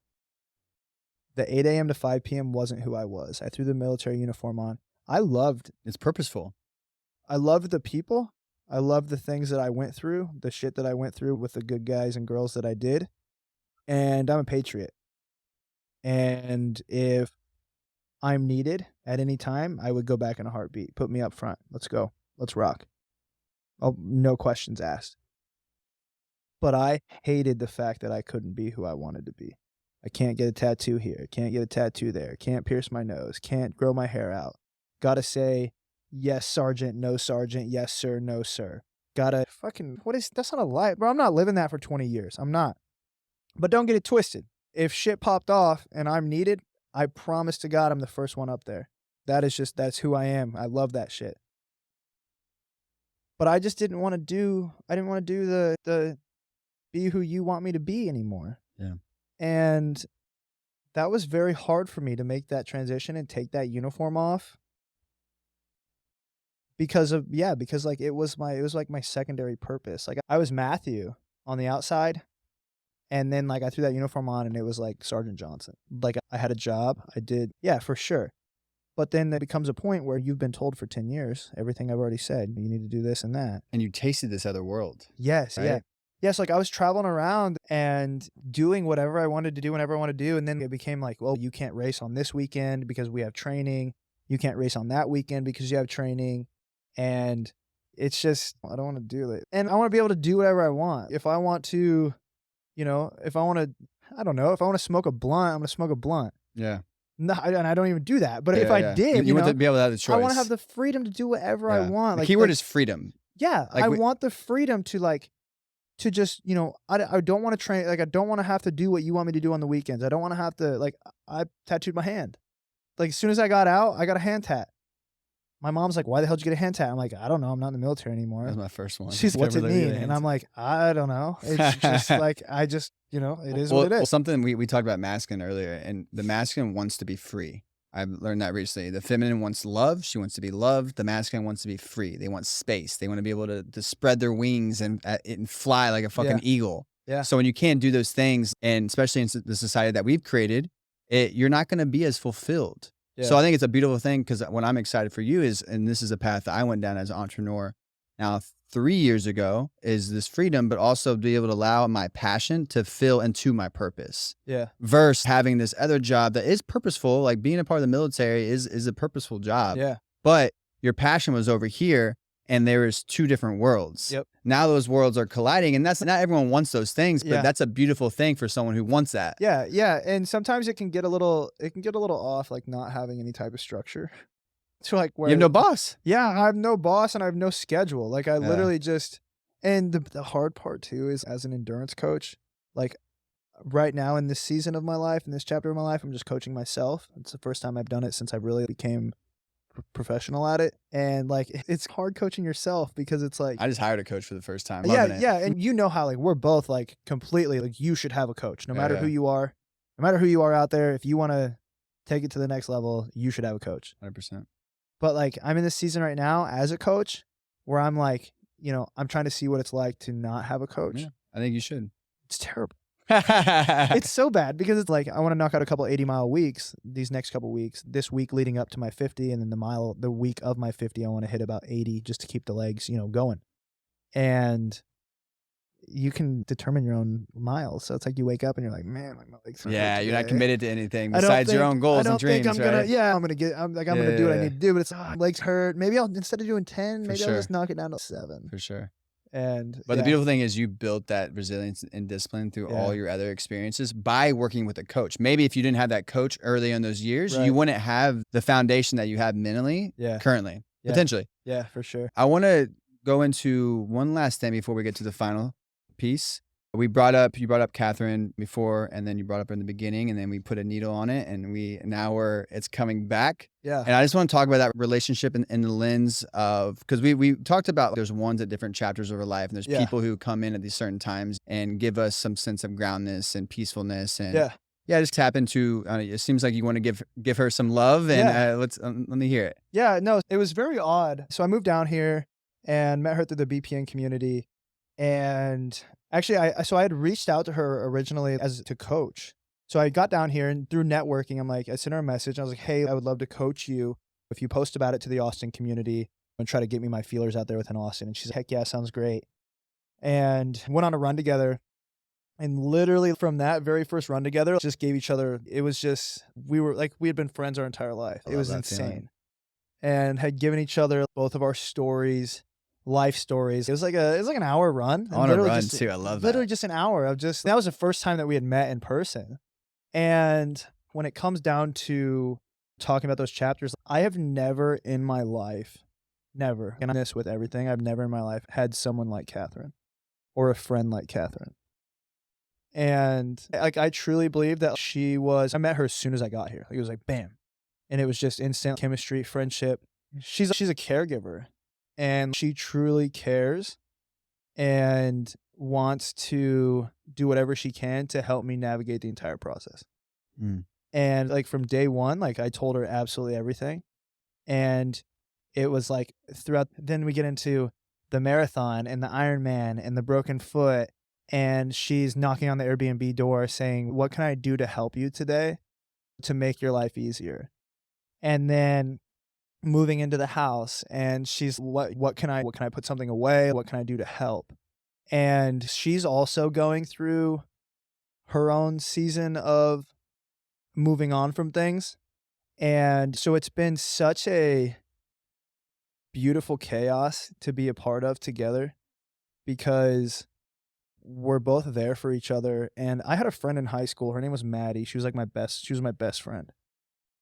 The 8 a.m. to 5 p.m. wasn't who I was. I threw the military uniform on. It's purposeful. I loved the people. I loved the things that I went through, the shit that I went through with the good guys and girls that I did. And I'm a patriot. And if I'm needed at any time, I would go back in a heartbeat. Put me up front. Let's go. Let's rock. Oh, no questions asked. But I hated the fact that I couldn't be who I wanted to be. I can't get a tattoo here. Can't get a tattoo there. Can't pierce my nose. Can't grow my hair out. Gotta say, yes, sergeant, no, sergeant. Yes, sir, no, sir. Gotta that's not a life. Bro, I'm not living that for 20 years. I'm not. But don't get it twisted. If shit popped off and I'm needed, I promise to God I'm the first one up there. That's who I am. I love that shit. But I just didn't want to do the be who you want me to be anymore. Yeah. And that was very hard for me to make that transition and take that uniform off. Because like it was like my secondary purpose. Like I was Matthew on the outside, and then like I threw that uniform on and it was like Sergeant Johnson. Like I had a job, I did, yeah, for sure. But then there becomes a point where you've been told for 10 years, everything I've already said, you need to do this and that. And you tasted this other world. Yes, right? Yeah. Yes, like I was traveling around and doing whatever I wanted to do whenever I wanted to do. And then it became like, well, you can't race on this weekend because we have training. You can't race on that weekend because you have training. And it's just, I don't want to do it. And I want to be able to do whatever I want. If I want to, if I want to smoke a blunt, I'm going to smoke a blunt. Yeah. No, and I don't even do that. But if I did, you want to be able to have the choice. I want to have the freedom to do whatever I want. The keyword is freedom. Yeah. Like I want the freedom to just, I don't want to train. Like, I don't want to have to do what you want me to do on the weekends. I don't want to have to, like, I tattooed my hand. Like, as soon as I got out, I got a hand tat. My mom's like, why the hell did you get a hand tat? I'm like, I don't know. I'm not in the military anymore. That was my first one. She's like, what's it mean? And I'm like, I don't know. It's just like, it is what it is. Well, something we talked about masculine earlier, and the masculine wants to be free. I've learned that recently. The feminine wants love. She wants to be loved. The masculine wants to be free. They want space. They want to be able to spread their wings and fly like a fucking eagle. Yeah. So when you can't do those things, and especially in the society that we've created, you're not going to be as fulfilled. Yeah. So I think it's a beautiful thing, because what I'm excited for you is, and this is a path that I went down as an entrepreneur now 3 years ago, is this freedom, but also be able to allow my passion to fill into my purpose. Yeah. Versus having this other job that is purposeful, like being a part of the military is a purposeful job. Yeah. But your passion was over here, and there is two different worlds. Yep. Now those worlds are colliding, and that's not everyone wants those things, but that's a beautiful thing for someone who wants that. Yeah, yeah. And sometimes it can get a little off, like not having any type of structure. So like where you have no boss. Yeah, I have no boss and I have no schedule. Like I literally just, and the hard part too is, as an endurance coach, like right now in this season of my life, in this chapter of my life, I'm just coaching myself. It's the first time I've done it since I really became professional at it. And like it's hard coaching yourself, because it's like, I just hired a coach for the first time. Yeah. And you know how like we're both like completely like, you should have a coach no matter who you are, out there. If you want to take it to the next level, you should have a coach. 100%. But like I'm in this season right now as a coach where I'm like, I'm trying to see what it's like to not have a coach. Yeah, I think you should. It's terrible. It's so bad, because it's like I want to knock out a couple 80-mile weeks these next couple weeks. This week leading up to my 50, and then the week of my 50, I want to hit about 80 just to keep the legs, going. And you can determine your own miles. So it's like you wake up and you're like, man, my legs are hurt you're not committed to anything besides your own goals and dreams. I'm gonna do what I need to do, but it's my legs hurt. Maybe I'll, instead of doing 10, maybe I'll just knock it down to 7. For sure. But the beautiful thing is you built that resilience and discipline through all your other experiences by working with a coach. Maybe if you didn't have that coach early in those years, you wouldn't have the foundation that you have mentally currently, potentially. Yeah, for sure. I want to go into one last thing before we get to the final piece. You brought up Catherine before, and then you brought up her in the beginning, and then we put a needle on it, and it's coming back. Yeah. And I just want to talk about that relationship in the lens of, because we talked about there's ones at different chapters of our life, and there's people who come in at these certain times and give us some sense of groundness and peacefulness, and just tap into. It seems like you want to give her some love, and let me hear it. Yeah, no, it was very odd. So I moved down here and met her through the BPN community. And actually, I had reached out to her originally to coach. So I got down here, and through networking, I sent her a message. I was like, hey, I would love to coach you if you post about it to the Austin community and try to get me my feelers out there within Austin. And she's like, heck yeah, sounds great. And went on a run together. And literally from that very first run together, just gave each other, it was just, we had been friends our entire life. It was insane. Feeling. And had given each other both of our stories. life stories. It was like an hour run. I want to run too. I love literally that. just an hour of that was the first time that we had met in person. And when it comes down to talking about those chapters, I have never in my life, never, and this with everything, I've never in my life had someone like Catherine or a friend like Catherine. And like, I truly believe that I met her as soon as I got here. Like, it was like, bam. And it was just instant chemistry, friendship. She's a caregiver, and she truly cares and wants to do whatever she can to help me navigate the entire process. Mm. And like from day one, like I told her absolutely everything. And it was like then we get into the marathon and the Ironman and the broken foot. And she's knocking on the Airbnb door saying, "What can I do to help you today to make your life easier?" And then moving into the house, and she's, what can I put something away? What can I do to help? And she's also going through her own season of moving on from things. And so it's been such a beautiful chaos to be a part of together, because we're both there for each other. And I had a friend in high school. Her name was Maddie. She was my best friend.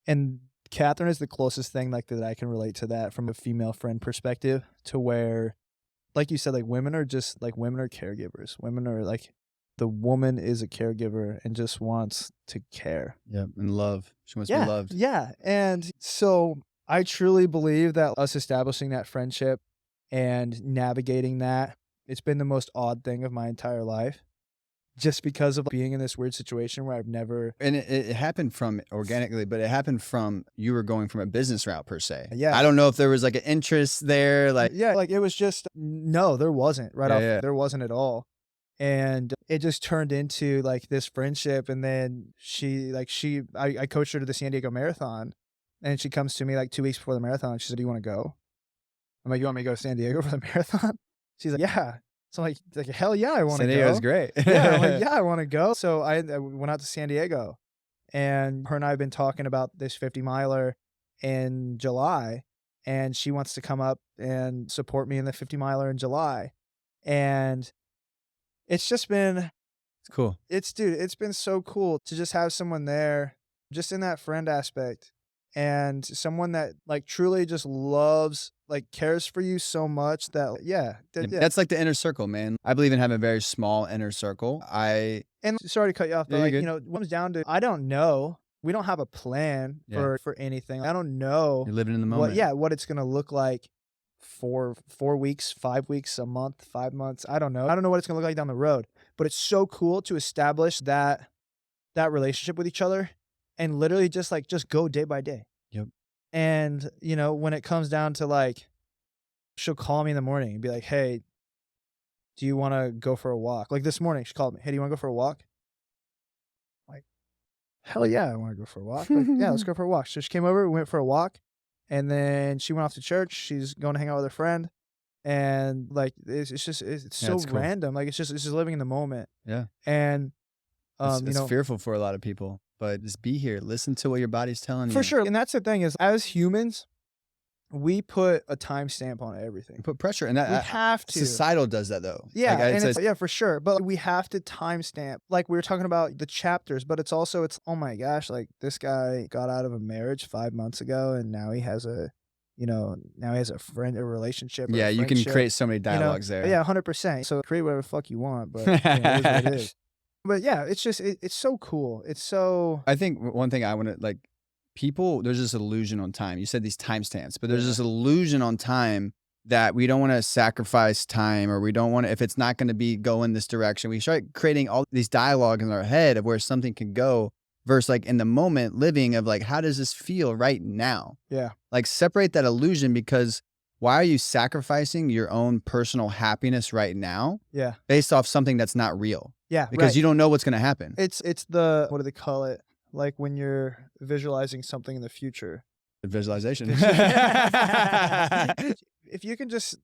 And Catherine is the closest thing like that I can relate to that from a female friend perspective, to where, like you said, like women are caregivers. Women are like, the woman is a caregiver and just wants to care. Yeah, and love. She wants to be loved. Yeah. And so I truly believe that us establishing that friendship and navigating that, it's been the most odd thing of my entire life, just because of being in this weird situation where I've never. And it happened from organically, but it happened from you were going from a business route per se. Yeah. I don't know if there was like an interest there. Like, yeah, like it was just, no, there wasn't Yeah. There wasn't at all. And it just turned into like this friendship. And then I coached her to the San Diego Marathon, and she comes to me like 2 weeks before the marathon. She said, "Do you want to go?" I'm like, "You want me to go to San Diego for the marathon?" She's like, "Yeah." So I'm like, hell yeah, I want to go. San Diego's great. Yeah, I'm like, yeah, I want to go. So I went out to San Diego, and her and I have been talking about this 50 miler in July, and she wants to come up and support me in the 50 miler in July. And it's just been, It's cool. it's been so cool to just have someone there, just in that friend aspect, and someone that like truly just loves, like cares for you so much that, That's like the inner circle, man. I believe in having a very small inner circle. And sorry to cut you off, but Yeah, like, you're good. it comes down to, I don't know. We don't have a plan for anything. I don't know You're living in the moment. what it's going to look like for 4 weeks, 5 weeks, a month, 5 months. I don't know. I don't know what it's going to look like down the road, but it's so cool to establish that relationship with each other, and literally just go day by day. Yep. And, when it comes down to like, she'll call me in the morning and be like, "Hey, do you want to go for a walk?" Like this morning, she called me, "Hey, do you want to go for a walk?" Like, hell yeah, I want to go for a walk. Like, yeah, let's go for a walk. So she came over, we went for a walk, and then she went off to church. She's going to hang out with her friend. And like, it's so it's cool. random. Like, it's just living in the moment. Yeah. And, It's fearful for a lot of people, but just be here. Listen to what your body's telling you. for sure. And that's the thing is, as humans, we put a timestamp on everything. Put pressure, and that We have to. societal does that though. Yeah, Like, and it's yeah, for sure. But we have to timestamp. Like we were talking about the chapters, but it's oh my gosh, like this guy got out of a marriage 5 months ago, and now he has a relationship. yeah, you can create so many dialogues there. Yeah, 100%. So create whatever the fuck you want, but it is what it is. But yeah, it's just it's so cool. It's so. I think one thing I want to like. People, there's this illusion on time. You said these timestamps, but there's this illusion on time that we don't want to sacrifice time, or we don't want to, if it's not going to be go in this direction, we start creating all these dialogue in our head of where something can go versus like in the moment living of like, how does this feel right now? Yeah. Like separate that illusion, because why are you sacrificing your own personal happiness right now? Yeah. Based off something that's not real. Yeah. Because you don't know what's going to happen. It's the, what do they call it? Like when you're visualizing something in the future. Visualization. If you can just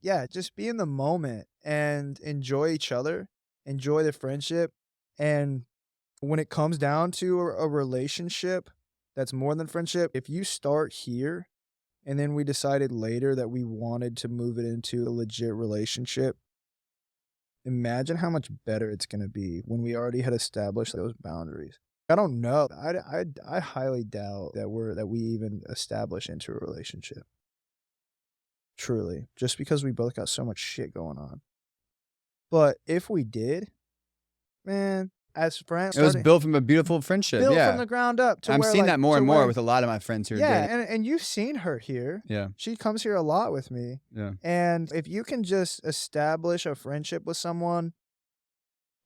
be in the moment and enjoy each other, enjoy the friendship. And when it comes down to a relationship that's more than friendship, if you start here and then we decided later that we wanted to move it into a legit relationship, imagine how much better it's going to be when we already had established those boundaries. I don't know. I highly doubt that we even establish into a relationship. Truly, just because we both got so much shit going on. But if we did, man, as friends, It was built from a beautiful friendship. built Yeah. from the ground up. I'm seeing that more and more with a lot of my friends who are dating. And you've seen her here. Yeah. She comes here a lot with me. Yeah. And if you can just establish a friendship with someone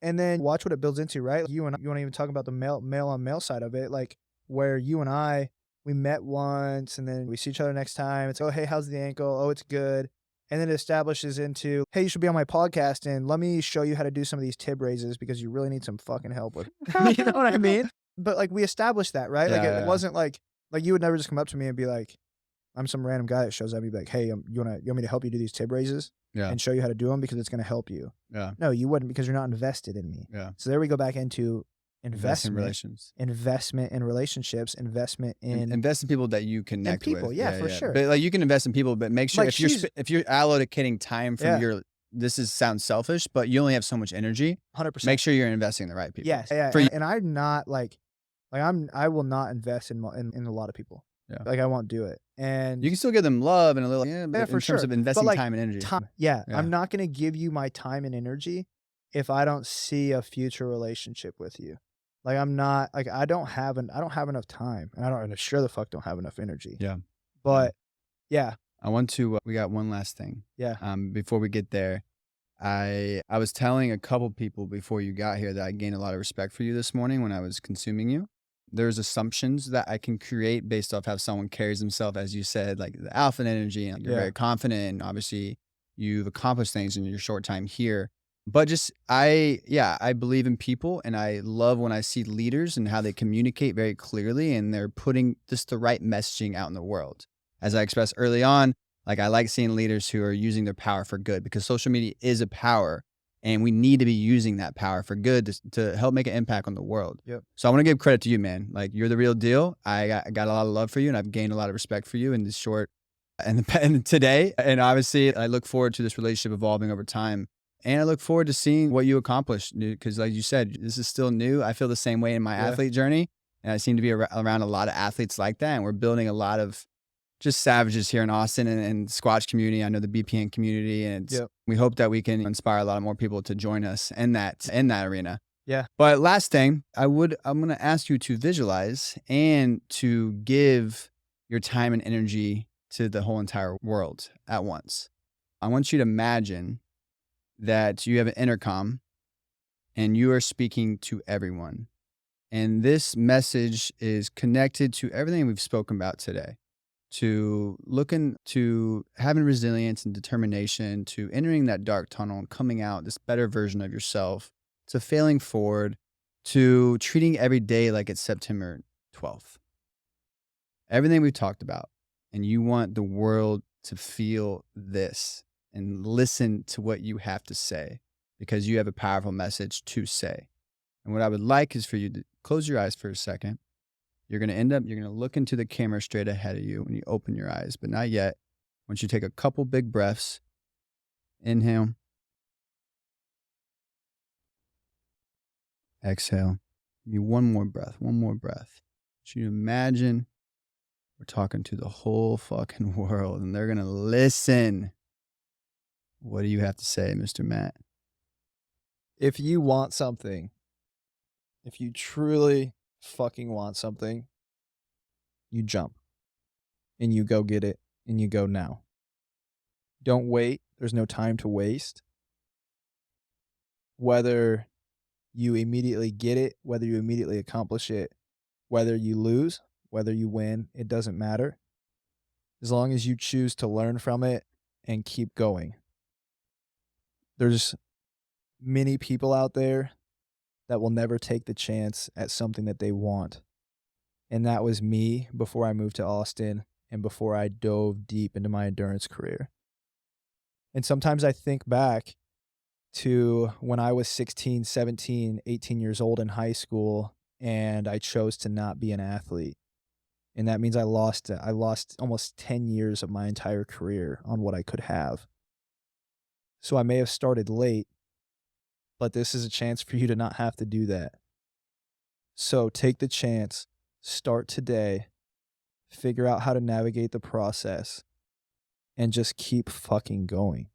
and then watch what it builds into, right? You want to even talk about the male on male side of it, like where you and I, we met once and then we see each other next time. It's, oh, hey, how's the ankle? Oh, it's good. And then it establishes into, hey, you should be on my podcast and let me show you how to do some of these tib raises because you really need some fucking help with. You know what I mean? But like we established that, right? Like it wasn't like you would never just come up to me and be like, I'm some random guy that shows up and be like, hey, you want me to help you do these tib raises? Yeah. And show you how to do them because it's going to help you. Yeah. No, you wouldn't because you're not invested in me. Yeah. So there we go back into Investment in relationships, investment in invest in people that you connect people, with. yeah, for sure. But like you can invest in people, but make sure Like if you're allocating time from Yeah. sounds selfish, but you only have so much energy. 100%. Make sure you're investing in the right people. Yes, yeah. For you. And I'm not I will not invest in a lot of people. Yeah. Like I won't do it. And You can still give them love and a little, but for in terms sure. of investing But, like, time and energy. yeah, Yeah. I'm not going to give you my time and energy if I don't see a future relationship with you. Like I'm not like I don't have enough time, and I sure the fuck don't have enough energy. Yeah. But yeah, I want to. We got one last thing. Yeah. Before we get there, I was telling a couple people before you got here that I gained a lot of respect for you this morning when I was consuming you. There's assumptions that I can create based off how someone carries himself, as you said, like the alpha energy, and you're Yeah. very confident, and obviously you've accomplished things in your short time here. But just I believe in people, and I love when I see leaders and how they communicate very clearly, and they're putting just the right messaging out in the world. As I expressed early on, like I like seeing leaders who are using their power for good, because social media is a power. And we need to be using that power for good to help make an impact on the world. Yep. So I want to give credit to you, man. Like you're the real deal. I got a lot of love for you, and I've gained a lot of respect for you in this short and today. And obviously, I look forward to this relationship evolving over time. And I look forward to seeing what you accomplish, because like you said, this is still new. I feel the same way in my athlete journey. And I seem to be around a lot of athletes like that. And we're building a lot of just savages here in Austin and Squatch community. I know the BPN community, and we hope that we can inspire a lot of more people to join us in that arena. Yeah. But last thing, I'm going to ask you to visualize and to give your time and energy to the whole entire world at once. I want you to imagine that you have an intercom and you are speaking to everyone. And this message is connected to everything we've spoken about today. To looking to having resilience and determination, to entering that dark tunnel and coming out this better version of yourself, to failing forward, to treating every day like it's September 12th. Everything we've talked about, and you want the world to feel this and listen to what you have to say, because you have a powerful message to say. And what I would like is for you to close your eyes for a second. You're going to look into the camera straight ahead of you when you open your eyes, but not yet. Once you take a couple big breaths, inhale, exhale. Give me one more breath. So you imagine we're talking to the whole fucking world, and they're going to listen. What do you have to say, Mr. Matt? if you want something, if you truly fucking want something, you jump and you go get it and you go now. Don't wait. There's no time to waste. Whether you immediately get it, whether you immediately accomplish it, whether you lose, whether you win, it doesn't matter. As long as you choose to learn from it and keep going. There's many people out there that will never take the chance at something that they want. And that was me before I moved to Austin and before I dove deep into my endurance career. And sometimes I think back to when I was 16, 17, 18 years old in high school, and I chose to not be an athlete. And that means I lost almost 10 years of my entire career on what I could have. So I may have started late, but this is a chance for you to not have to do that. So take the chance, start today, figure out how to navigate the process, and just keep fucking going.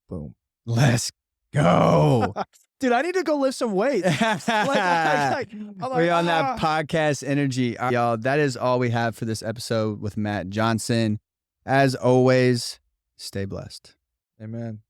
Boom. Let's go. Dude, I need to go lift some weights. I'm like, We're on that podcast energy. Y'all, that is all we have for this episode with Matt Johnson. As always, stay blessed. Amen.